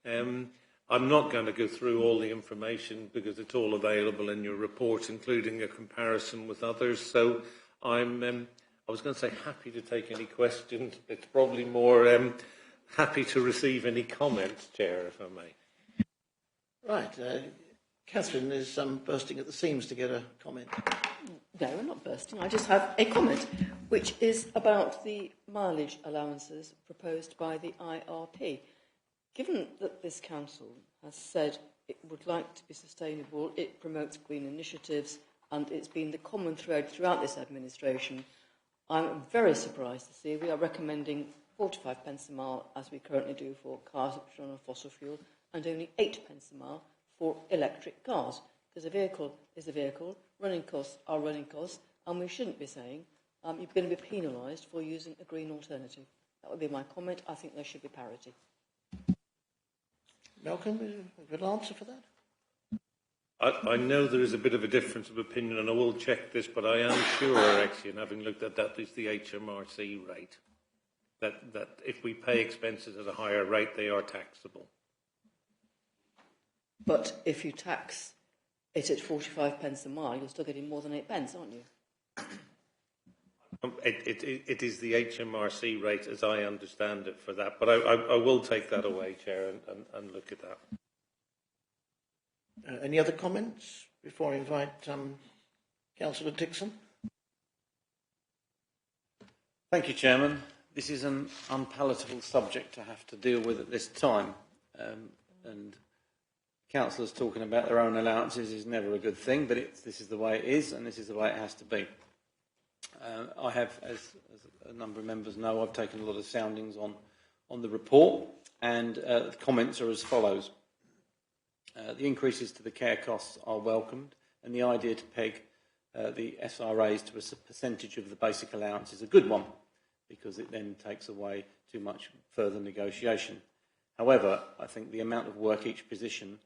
I'm not going to go through all the information because it's all available in your report, including a comparison with others. So I was going to say happy to take any questions. It's probably more happy to receive any comments, Chair, if I may. Right. Catherine is bursting at the seams to get a comment. No, I'm not bursting. I just have a comment, which is about the mileage allowances proposed by the IRP. Given that this council has said it would like to be sustainable, it promotes green initiatives, and it's been the common thread throughout this administration, I'm very surprised to see we are recommending 45 pence a mile, as we currently do for cars which are on fossil fuel, and only 8 pence a mile for electric cars. Because a vehicle is a vehicle, running costs are running costs, and we shouldn't be saying you're going to be penalised for using a green alternative. That would be my comment. I think there should be parity. Malcolm, a good answer for that? I know there is a bit of a difference of opinion, and I will check this, but I am sure, actually, and having looked at that, is the HMRC rate. That if we pay expenses at a higher rate, they are taxable. But if you tax it at 45 pence a mile, you're still getting more than 8 pence, aren't you? It is the HMRC rate, as I understand it, for that. But I will take that away, Chair, and look at that. Any other comments before I invite Councillor Dixon? Thank you, Chairman. This is an unpalatable subject to have to deal with at this time. And councillors talking about their own allowances is never a good thing, but this is the way it is, and this is the way it has to be. I have, as a number of members know, I've taken a lot of soundings on the report, and the comments are as follows. The increases to the care costs are welcomed, and the idea to peg the SRAs to a percentage of the basic allowance is a good one, because it then takes away too much further negotiation. However, I think the amount of work each position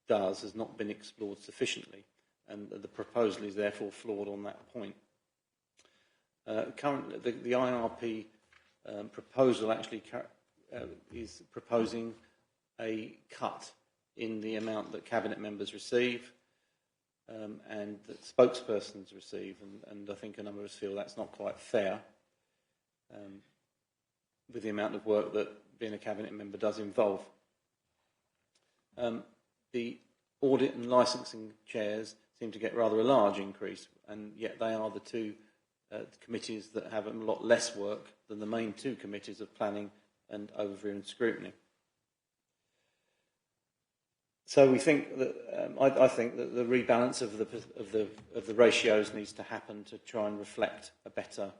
does has not been explored sufficiently, and the proposal is therefore flawed on that point. Currently, the IRP proposal actually is proposing a cut in the amount that Cabinet members receive and that spokespersons receive, and I think a number of us feel that's not quite fair with the amount of work that being a Cabinet member does involve. The audit and licensing chairs seem to get rather a large increase, and yet they are the two committees that have a lot less work than the main two committees of planning and overview and scrutiny. So we think that I think that the rebalance of the ratios needs to happen to try and reflect a better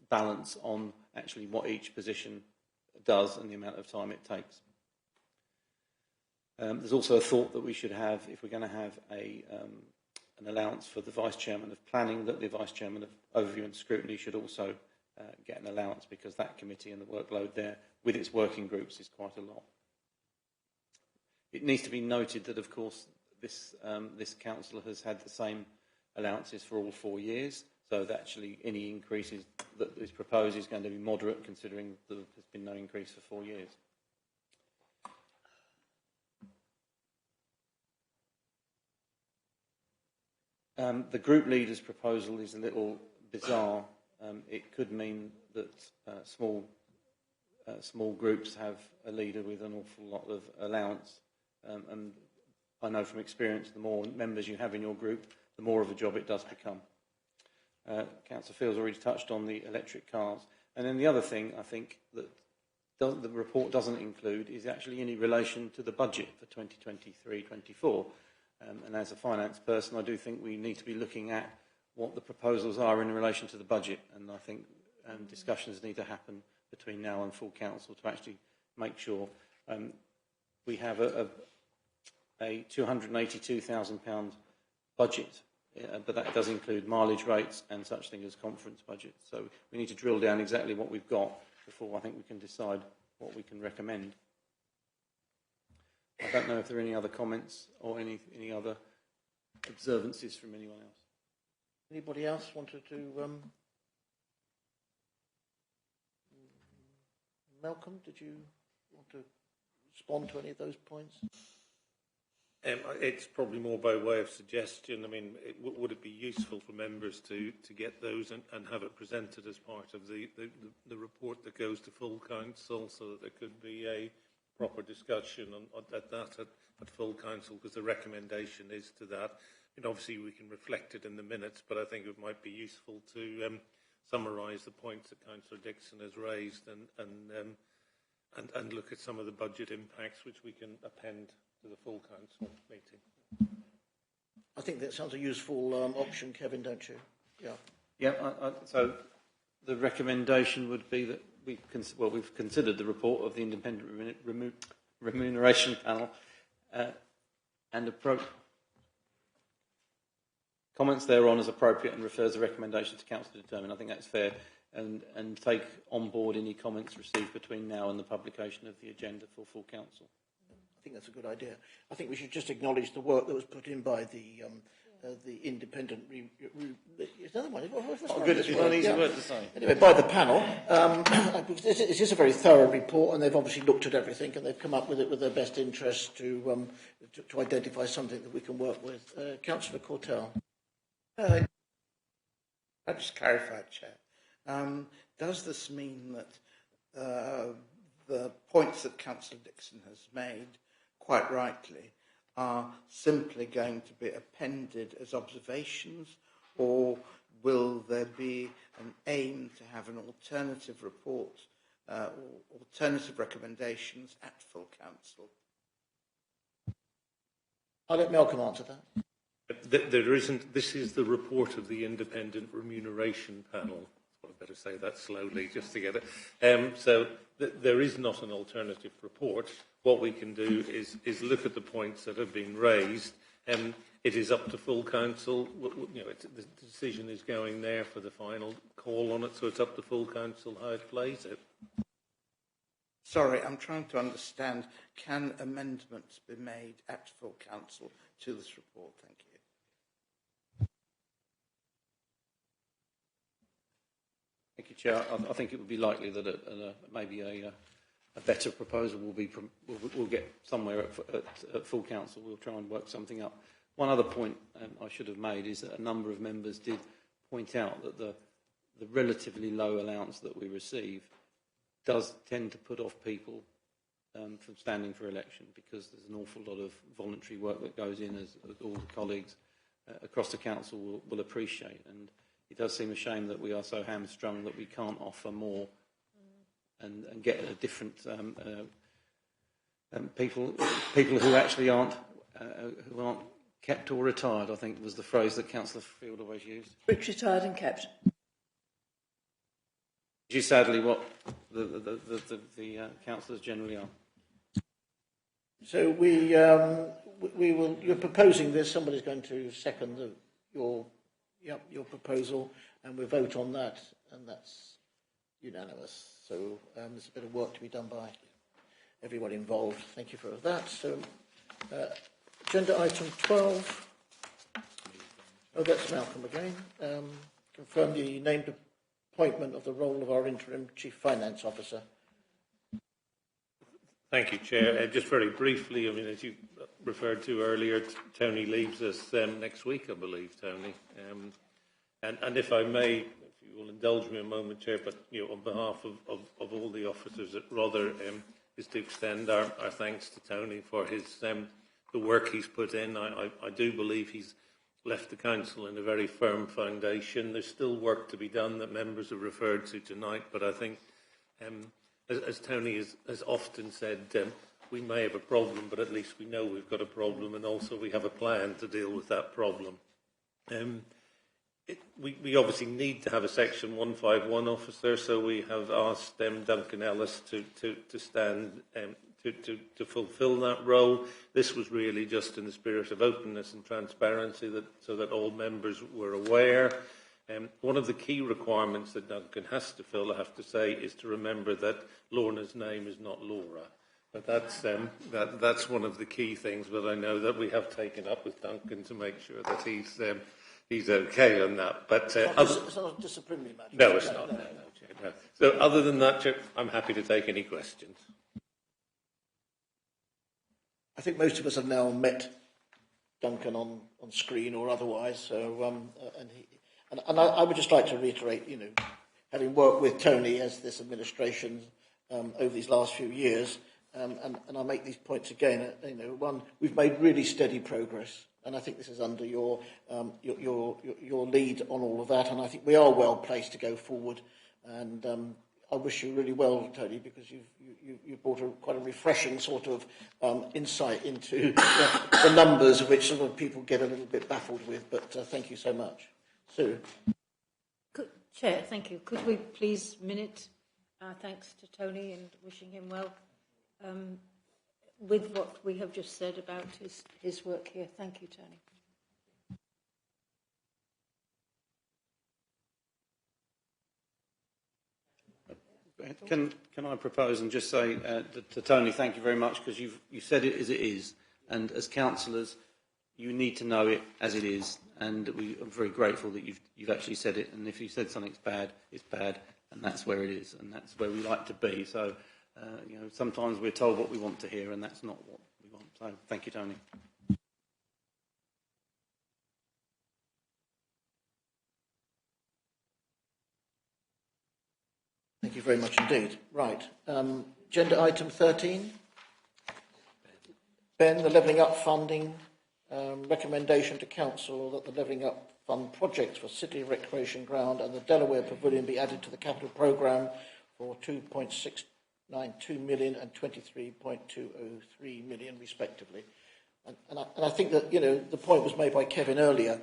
balance on actually what each position does and the amount of time it takes. There's also a thought that we should have, if we're going to have an allowance for the Vice Chairman of Planning, that the Vice Chairman of Overview and Scrutiny should also get an allowance, because that committee and the workload there with its working groups is quite a lot. It needs to be noted that, of course, this council has had the same allowances for all 4 years, so that actually any increases that is proposed is going to be moderate, considering that there's been no increase for 4 years. The group leader's proposal is a little bizarre. It could mean that small groups have a leader with an awful lot of allowance. And I know from experience, the more members you have in your group, the more of a job it does become. Councillor Field's already touched on the electric cars. And then the other thing I think that the report doesn't include is actually any relation to the budget for 2023-24. And as a finance person, I do think we need to be looking at what the proposals are in relation to the budget. And I think discussions need to happen between now and full council to actually make sure we have a £282,000 budget, but that does include mileage rates and such things as conference budgets. So we need to drill down exactly what we've got before I think we can decide what we can recommend. I don't know if there are any other comments or any other observances from anyone else. Anybody else wanted to... Malcolm, did you want to respond to any of those points? It's probably more by way of suggestion. I mean, would it be useful for members to get those and have it presented as part of the report that goes to full council, so that there could be a proper discussion at full council, because the recommendation is to that. And obviously we can reflect it in the minutes, but I think it might be useful to summarise the points that Councillor Dixon has raised and look at some of the budget impacts which we can append to the full council meeting. I think that sounds a useful option, Kevin, don't you? Yeah. Yeah. So the recommendation would be that we've considered the report of the Independent Remuneration Panel and comments thereon as appropriate, and refers the recommendation to council to determine. I think that's fair, and take on board any comments received between now and the publication of the agenda for full council. I think that's a good idea. I think we should just acknowledge the work that was put in by the independent... another one. Oh, good. It's not an easy word to say. Anyway, by the panel. This is a very thorough report, and they've obviously looked at everything, and they've come up with it with their best interest to identify something that we can work with. Councillor Cortell. I'll just clarify, Chair. Does this mean that the points that Councillor Dixon has made, quite rightly, are simply going to be appended as observations, or will there be an aim to have an alternative report or alternative recommendations at full council? I'll let Malcolm answer that. There isn't. This is the report of the Independent Remuneration Panel. I better say that slowly just to get it. So there is not an alternative report. What we can do is look at the points that have been raised. it is up to full council. You know, the decision is going there for the final call on it, so it's up to full council how it plays it. Sorry, I'm trying to understand. Can amendments be made at full council to this report? Thank you. Thank you, Chair. I think it would be likely that maybe a better proposal will be we'll get somewhere at full council. We'll try and work something up. One other point I should have made is that a number of members did point out that the relatively low allowance that we receive does tend to put off people from standing for election, because there's an awful lot of voluntary work that goes in, as all the colleagues across the council will appreciate. And it does seem a shame that we are so hamstrung that we can't offer more and get a different people who actually aren't kept or retired, I think was the phrase that Councillor Field always used. Retired and kept. Which is sadly what the councillors generally are. So we will. You're proposing this. Somebody's going to second your proposal, and we'll vote on that, and that's unanimous. So there's a bit of work to be done by everyone involved. Thank you for that. So agenda item 12. Oh, that's Malcolm again. Confirm the named appointment of the role of our interim Chief Finance Officer. Thank you, Chair. Just very briefly, I mean, as you referred to earlier, Tony leaves us next week, I believe, Tony. And if I may, if you will indulge me a moment, Chair, but on behalf of all the officers at Rother, is to extend our thanks to Tony for his the work he's put in. I do believe he's left the council in a very firm foundation. There's still work to be done that members have referred to tonight, but I think, as Tony has often said, we may have a problem, but at least we know we've got a problem, and also we have a plan to deal with that problem. We obviously need to have a Section 151 officer, so we have asked Duncan Ellis to stand to fulfil that role. This was really just in the spirit of openness and transparency, so that all members were aware. One of the key requirements that Duncan has to fill, I have to say, is to remember that Lorna's name is not Laura. But that's one of the key things that I know that we have taken up with Duncan to make sure that he's okay on that. But it's not a disciplinary matter. No, it's not. No, Chair, no. So other than that, Chair, I'm happy to take any questions. I think most of us have now met Duncan on screen or otherwise. So and I would just like to reiterate, having worked with Tony as this administration over these last few years, and I'll make these points again. One, we've made really steady progress, and I think this is under your lead on all of that, and I think we are well placed to go forward. And I wish you really well, Tony, because you've brought quite a refreshing sort of insight into the numbers, which sort of people get a little bit baffled with. But thank you so much. Sue. Chair, thank you. Could we please minute our thanks to Tony and wishing him well with what we have just said about his work here. Thank you, Tony. Can I propose and just say to Tony, thank you very much, because you said it as it is, and as councillors, you need to know it as it is, and I'm very grateful that you've actually said it. And if you said something's bad, it's bad, and that's where it is, and that's where we like to be. So, sometimes we're told what we want to hear, and that's not what we want. So, thank you, Tony. Thank you very much indeed. Right. Agenda item 13. Ben, the Levelling Up funding. Recommendation to Council that the Levelling Up Fund projects for City Recreation Ground and the Delaware Pavilion be added to the capital programme for 2.692 million and 23.203 million respectively. And I think that, the point was made by Kevin earlier,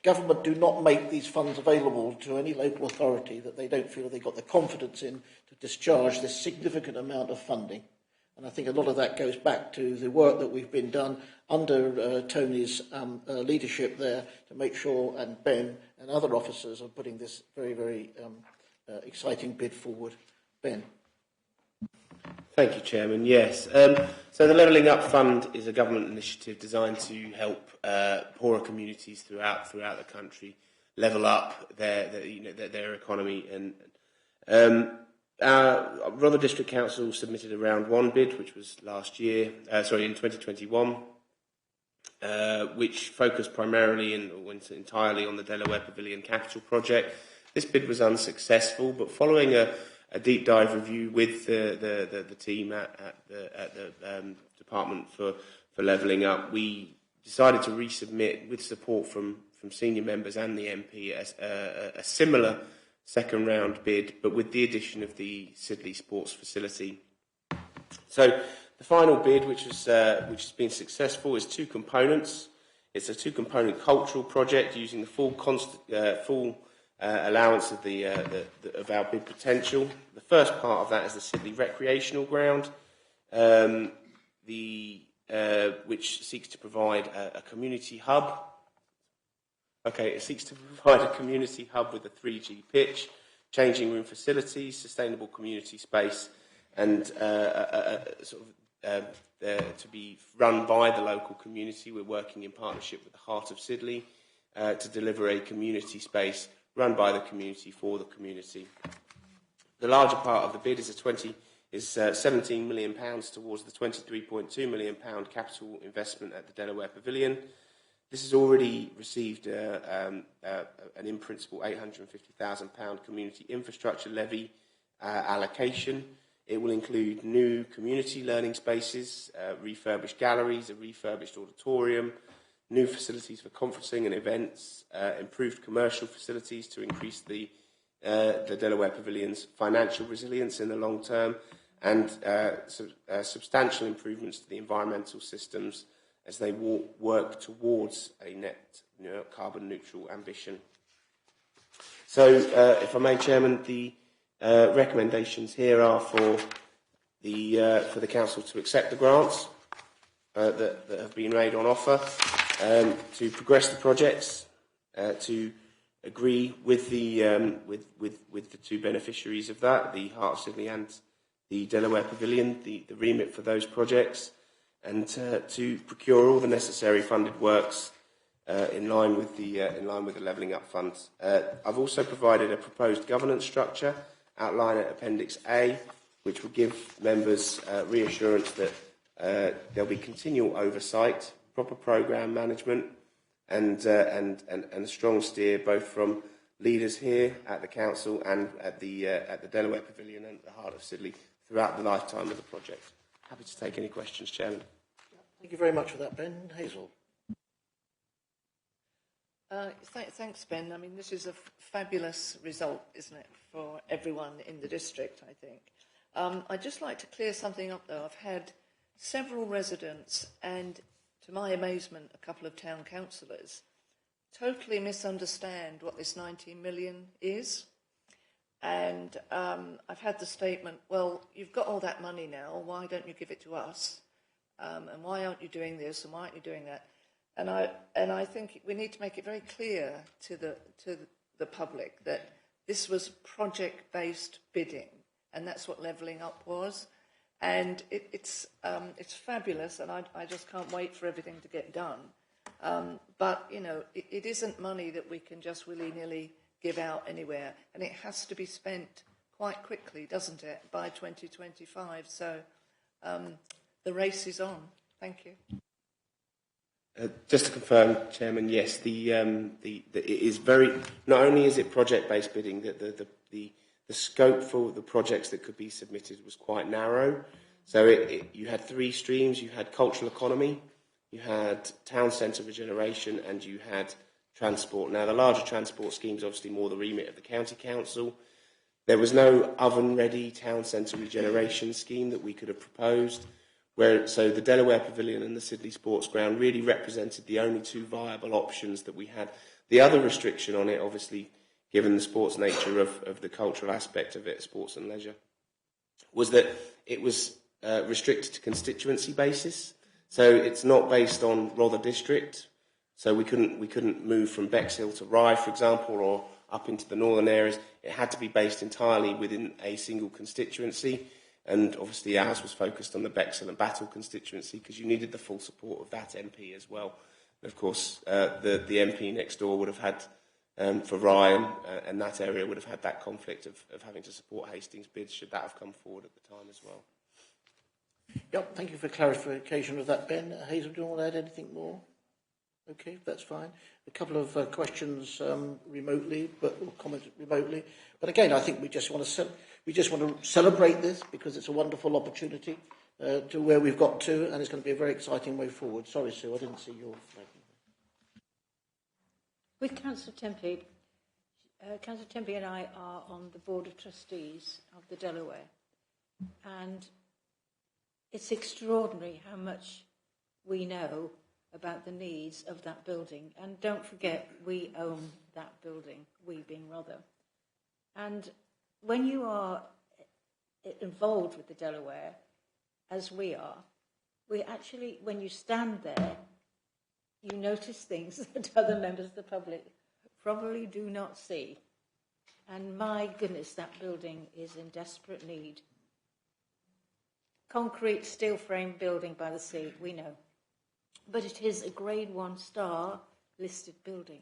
government do not make these funds available to any local authority that they don't feel they've got the confidence in to discharge this significant amount of funding. And I think a lot of that goes back to the work that we've been done under Tony's leadership there to make sure, and Ben and other officers are putting this very, very exciting bid forward. Ben. Thank you, Chairman. Yes. So the Levelling Up Fund is a government initiative designed to help poorer communities throughout the country level up their economy. And Rother District Council submitted a round one bid, which was in 2021, which focused primarily and went entirely on the Delaware Pavilion Capital Project. This bid was unsuccessful, but following a deep dive review with the team at the Department for Levelling Up, we decided to resubmit with support from senior members and the MP a similar second round bid, but with the addition of the Sidley Sports Facility. So the final bid, which has been successful, is two components. It's a two-component cultural project using the full allowance of our bid potential. The first part of that is the Sidley Recreational Ground, which seeks to provide a community hub. It seeks to provide a community hub with a 3G pitch, changing room facilities, sustainable community space, and to be run by the local community. We're working in partnership with the Heart of Sidley to deliver a community space run by the community for the community. The larger part of the bid is £17 million towards the £23.2 million capital investment at the Delaware Pavilion. This has already received an in principle £850,000 community infrastructure levy allocation. It will include new community learning spaces, refurbished galleries, a refurbished auditorium, new facilities for conferencing and events, improved commercial facilities to increase the Delaware Pavilion's financial resilience in the long term, and substantial improvements to the environmental systems as they work towards a net carbon neutral ambition. So, if I may, Chairman, the recommendations here are for the Council to accept the grants that have been made on offer, to progress the projects, to agree with the two beneficiaries of that, the Heart of Sidley and the Delaware Pavilion, the remit for those projects, and to procure all the necessary funded works in line with the Levelling Up funds. I've also provided a proposed governance structure outlined at Appendix A, which will give members reassurance that there'll be continual oversight, proper programme management, and a strong steer both from leaders here at the Council and at the Delaware Pavilion and the Heart of Sidley throughout the lifetime of the project. Happy to take any questions, Chairman. Thank you very much for that, Ben. Hazel. Thanks, Ben. I mean, this is a fabulous result, isn't it, for everyone in the district, I think. I'd just like to clear something up, though. I've had several residents and, to my amazement, a couple of town councillors totally misunderstand what this 19 million is. And I've had the statement, well, you've got all that money now, why don't you give it to us? And why aren't you doing this, and why aren't you doing that? And I think we need to make it very clear to the public that this was project-based bidding, and that's what Levelling Up was. And it's fabulous, and I just can't wait for everything to get done. But, you know, it isn't money that we can just willy-nilly give out anywhere, and it has to be spent quite quickly, doesn't it, by 2025. So the race is on. Thank you. Just to confirm, Chairman, yes, it is very. Not only is it project-based bidding, the scope for the projects that could be submitted was quite narrow. So you had three streams. You had cultural economy, you had town centre regeneration, and you had transport. Now, the larger transport scheme is obviously more the remit of the county council. There was no oven-ready town centre regeneration scheme that we could have proposed. So the Delaware Pavilion and the Sidley Sports Ground really represented the only two viable options that we had. The other restriction on it, obviously, given the sports nature of the cultural aspect of it, sports and leisure, was that it was restricted to constituency basis. So it's not based on Rother district. So we couldn't move from Bexhill to Rye, for example, or up into the northern areas. It had to be based entirely within a single constituency. And obviously ours was focused on the Bexhill and Battle constituency because you needed the full support of that MP as well. And of course, the MP next door would have had, for Rye and that area would have had that conflict of having to support Hastings bids should that have come forward at the time as well. Yep, thank you for clarification of that, Ben. Hazel, do you want to add anything more? Okay, that's fine. A couple of questions remotely, or comments remotely. But again, I think we just want to celebrate this because it's a wonderful opportunity to where we've got to, and it's going to be a very exciting way forward. Sorry, Sue, I didn't see your flag. With Councillor Tempe, Councillor Tempe and I are on the Board of Trustees of the Delaware, and it's extraordinary how much we know about the needs of that building. And don't forget, we own that building, we being Rother. And when you are involved with the Delaware, as we are, we actually, when you stand there, you notice things that other members of the public probably do not see. And my goodness, that building is in desperate need. Concrete, steel frame building by the sea, we know. But it is a Grade 1 star listed building.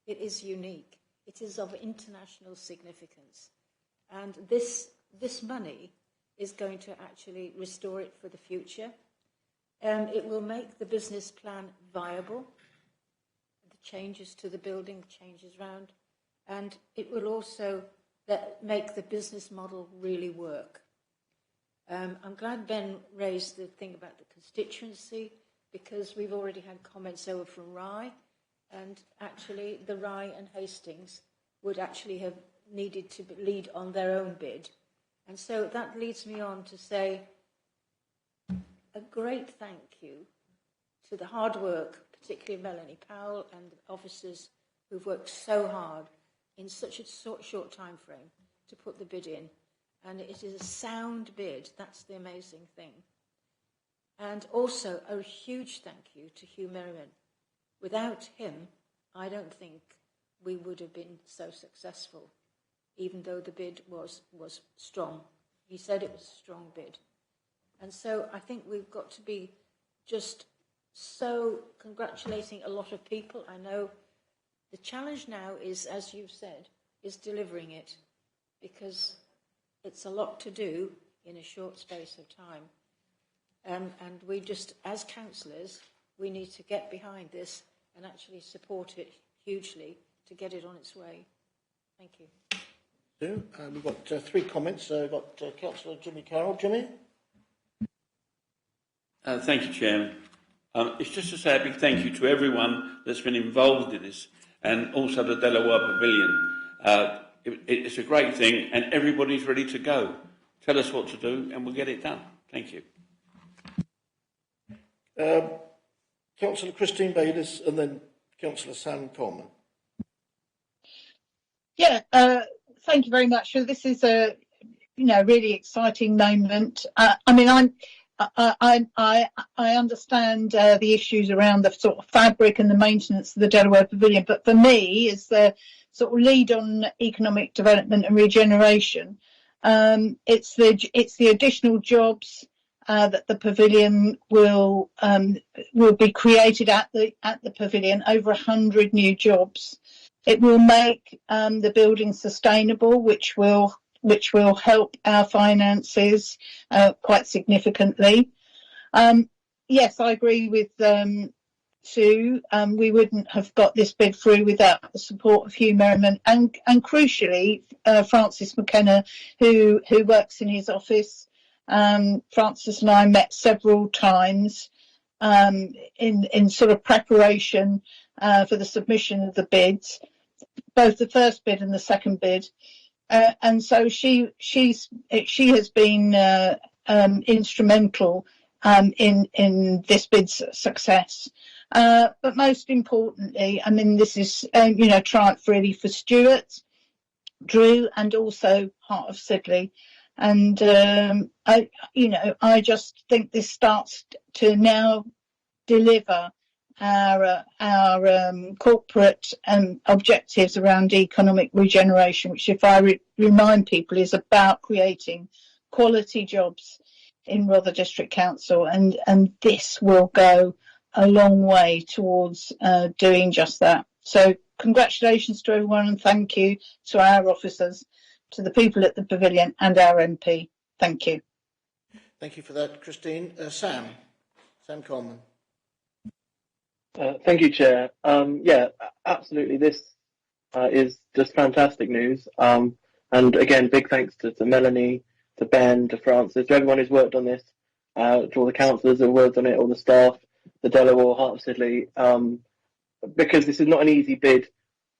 It is unique. It is of international significance. And this money is going to actually restore it for the future. It will make the business plan viable. The changes to the building, changes round. And it will also make the business model really work. I'm glad Ben raised the thing about the constituency because we've already had comments over from Rye, and actually the Rye and Hastings would actually have needed to lead on their own bid. And so that leads me on to say a great thank you to the hard work, particularly Melanie Powell and the officers who've worked so hard in such a short time frame to put the bid in. And it is a sound bid. That's the amazing thing. And also a huge thank you to Hugh Merriman. Without him, I don't think we would have been so successful, even though the bid was strong. He said it was a strong bid. And so I think we've got to be just so congratulating a lot of people. I know the challenge now is, as you've said, is delivering it, because it's a lot to do in a short space of time. And we just, as councillors, we need to get behind this and actually support it hugely to get it on its way. Thank you. We've got three comments. We've got Councillor Jimmy Carroll. Jimmy? Thank you, Chairman. It's just to say a big thank you to everyone that's been involved in this, and also the Delaware Pavilion. It's a great thing, and everybody's ready to go. Tell us what to do, and we'll get it done. Thank you. Councillor Christine Bayliss, and then Councillor Sam Coleman. Yeah, thank you very much. So this is a, really exciting moment. I understand the issues around the sort of fabric and the maintenance of the Delaware Pavilion, but for me, as the sort of lead on economic development and regeneration, it's the additional jobs that the pavilion will be created at the pavilion, over 100 new jobs. It will make the building sustainable, which will help our finances quite significantly. Yes, I agree with Sue. We wouldn't have got this bid through without the support of Hugh Merriman and crucially Francis McKenna, who works in his office. Francis and I met several times in sort of preparation for the submission of the bids, both the first bid and the second bid. And so she has been instrumental in this bid's success. But most importantly, this is triumph really for Stuart, Drew, and also Heart of Sidley. And I just think this starts to now deliver our corporate objectives around economic regeneration, which, if I remind people, is about creating quality jobs in Rother District Council, and this will go a long way towards doing just that. So congratulations to everyone, and thank you to our officers, to the people at the Pavilion and our MP. Thank you. Thank you for that, Christine. Sam Coleman. Thank you, Chair. Yeah, absolutely. This is just fantastic news. And again, big thanks to Melanie, to Ben, to Francis, to everyone who's worked on this, to all the councillors who have worked on it, all the staff, the Delaware, Heart of Sidley, because this is not an easy bid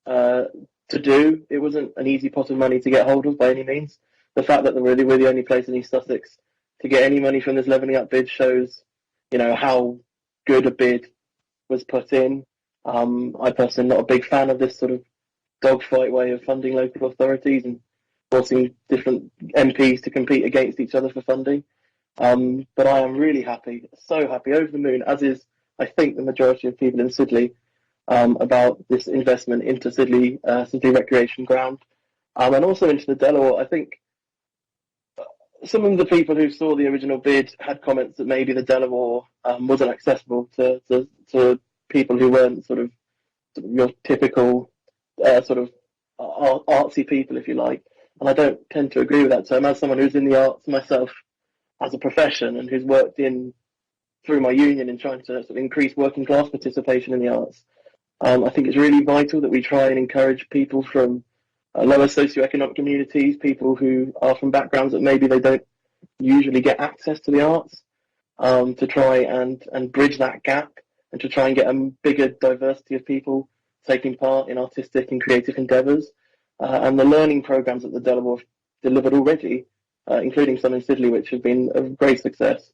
to do. It wasn't an easy pot of money to get hold of by any means. The fact that we're the only place in East Sussex to get any money from this Levelling Up bid shows, how good a bid was put in. I personally am not a big fan of this sort of dogfight way of funding local authorities and forcing different MPs to compete against each other for funding. But I am really happy, so happy, over the moon, as is, I think, the majority of people in Sidley, about this investment into Sidley Recreation Ground, and also into the Delaware. I think some of the people who saw the original bid had comments that maybe the Delaware wasn't accessible to people who weren't sort of your typical sort of artsy people, if you like. And I don't tend to agree with that term. As someone who's in the arts myself as a profession and who's worked in through my union in trying to sort of increase working class participation in the arts, I think it's really vital that we try and encourage people from lower socioeconomic communities, people who are from backgrounds that maybe they don't usually get access to the arts, to try and bridge that gap and to try and get a bigger diversity of people taking part in artistic and creative endeavours. And the learning programmes that the Delaware have delivered already, including some in Sidley, which have been a great success,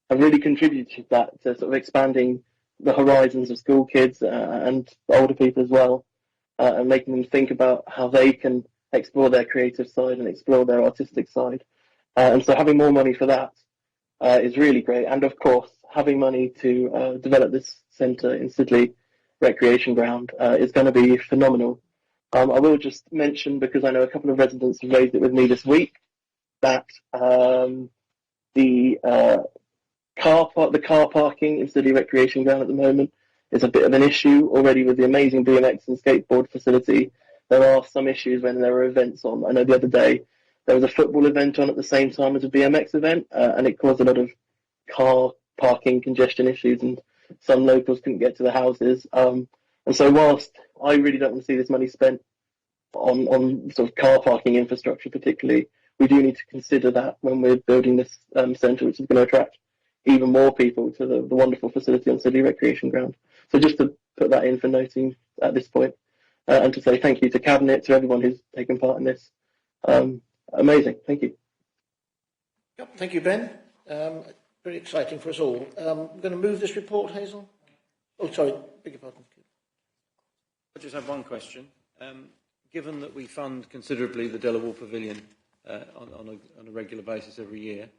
have really contributed to that, to sort of expanding the horizons of school kids and older people as well, and making them think about how they can explore their creative side and explore their artistic side. And so having more money for that is really great. And of course, having money to develop this centre in Sidley Recreation Ground is going to be phenomenal. I will just mention, because I know a couple of residents have raised it with me this week, that the car parking in Sidley Recreation Ground at the moment is a bit of an issue already with the amazing BMX and skateboard facility. There are some issues when there are events on. I know the other day there was a football event on at the same time as a BMX event, and it caused a lot of car parking congestion issues, and some locals couldn't get to the houses. And so whilst I really don't want to see this money spent on sort of car parking infrastructure particularly, we do need to consider that when we're building this centre, which is going to attract even more people to the wonderful facility on Sidley Recreation Ground. So just to put that in for noting at this point, and to say thank you to Cabinet, to everyone who's taken part in this. Amazing, thank you. Yep, thank you, Ben. Very exciting for us all. I'm going to move this report, Hazel. Oh, sorry, beg your pardon. I just have one question. Given that we fund considerably the Delaware Pavilion on a regular basis every year,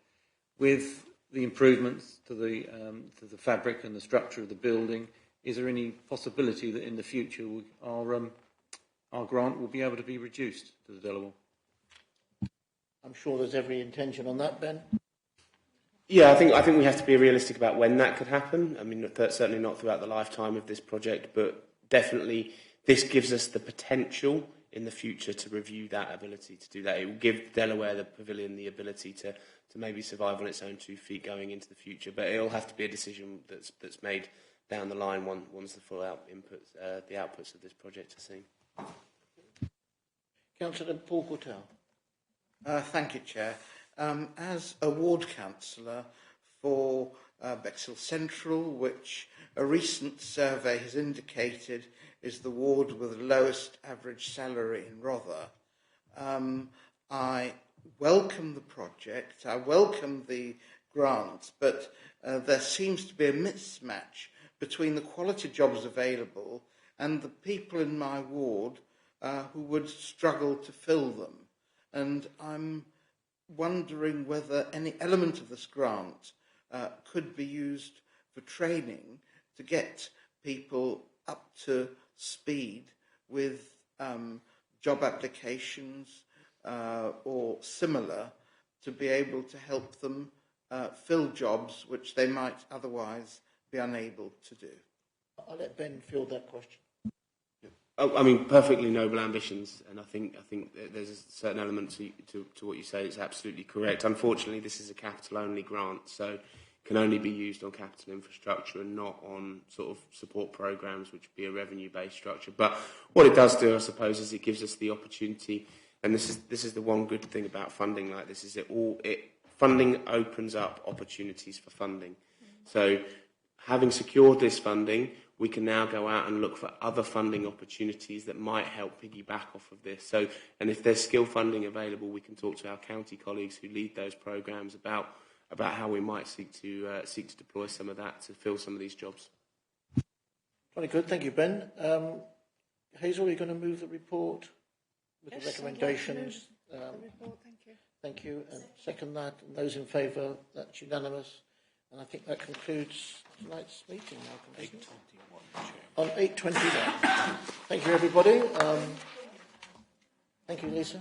with the improvements to the fabric and the structure of the building, is there any possibility that in the future our grant will be able to be reduced to the Delaware? I'm sure there's every intention on that, Ben. Yeah, I think we have to be realistic about when that could happen. I mean, certainly not throughout the lifetime of this project, but definitely this gives us the potential in the future to review that ability to do that. It will give Delaware, the Pavilion, the ability to maybe survive on its own 2 feet going into the future, but it'll have to be a decision that's made down the line once the full the outputs of this project are seen. Councillor Paul Cortell. Thank you, Chair. As a ward councillor for Bexhill Central, which a recent survey has indicated is the ward with the lowest average salary in Rother, I welcome the project, I welcome the grants, but there seems to be a mismatch between the quality jobs available and the people in my ward who would struggle to fill them. And I'm wondering whether any element of this grant could be used for training to get people up to speed with job applications or similar, to be able to help them fill jobs which they might otherwise be unable to do. I'll let Ben field that question. I mean, perfectly noble ambitions, and I think that there's a certain element to what you say. It's absolutely correct. Unfortunately, this is a capital-only grant, so can only be used on capital infrastructure and not on sort of support programs, which would be a revenue-based structure. But what it does do, I suppose, is it gives us the opportunity, and this is the one good thing about funding like this, is funding opens up opportunities for funding. So having secured this funding, we can now go out and look for other funding opportunities that might help piggyback off of this. So, and if there's skill funding available, we can talk to our county colleagues who lead those programmes about how we might seek to deploy some of that to fill some of these jobs. Very good, thank you, Ben. Hazel, are you going to move the report with the recommendations? The report, thank you. Thank you, and second that. And those in favour, that's unanimous. And I think that concludes tonight's meeting. 8:21. On 8:21. Thank you, everybody. Thank you, Lisa.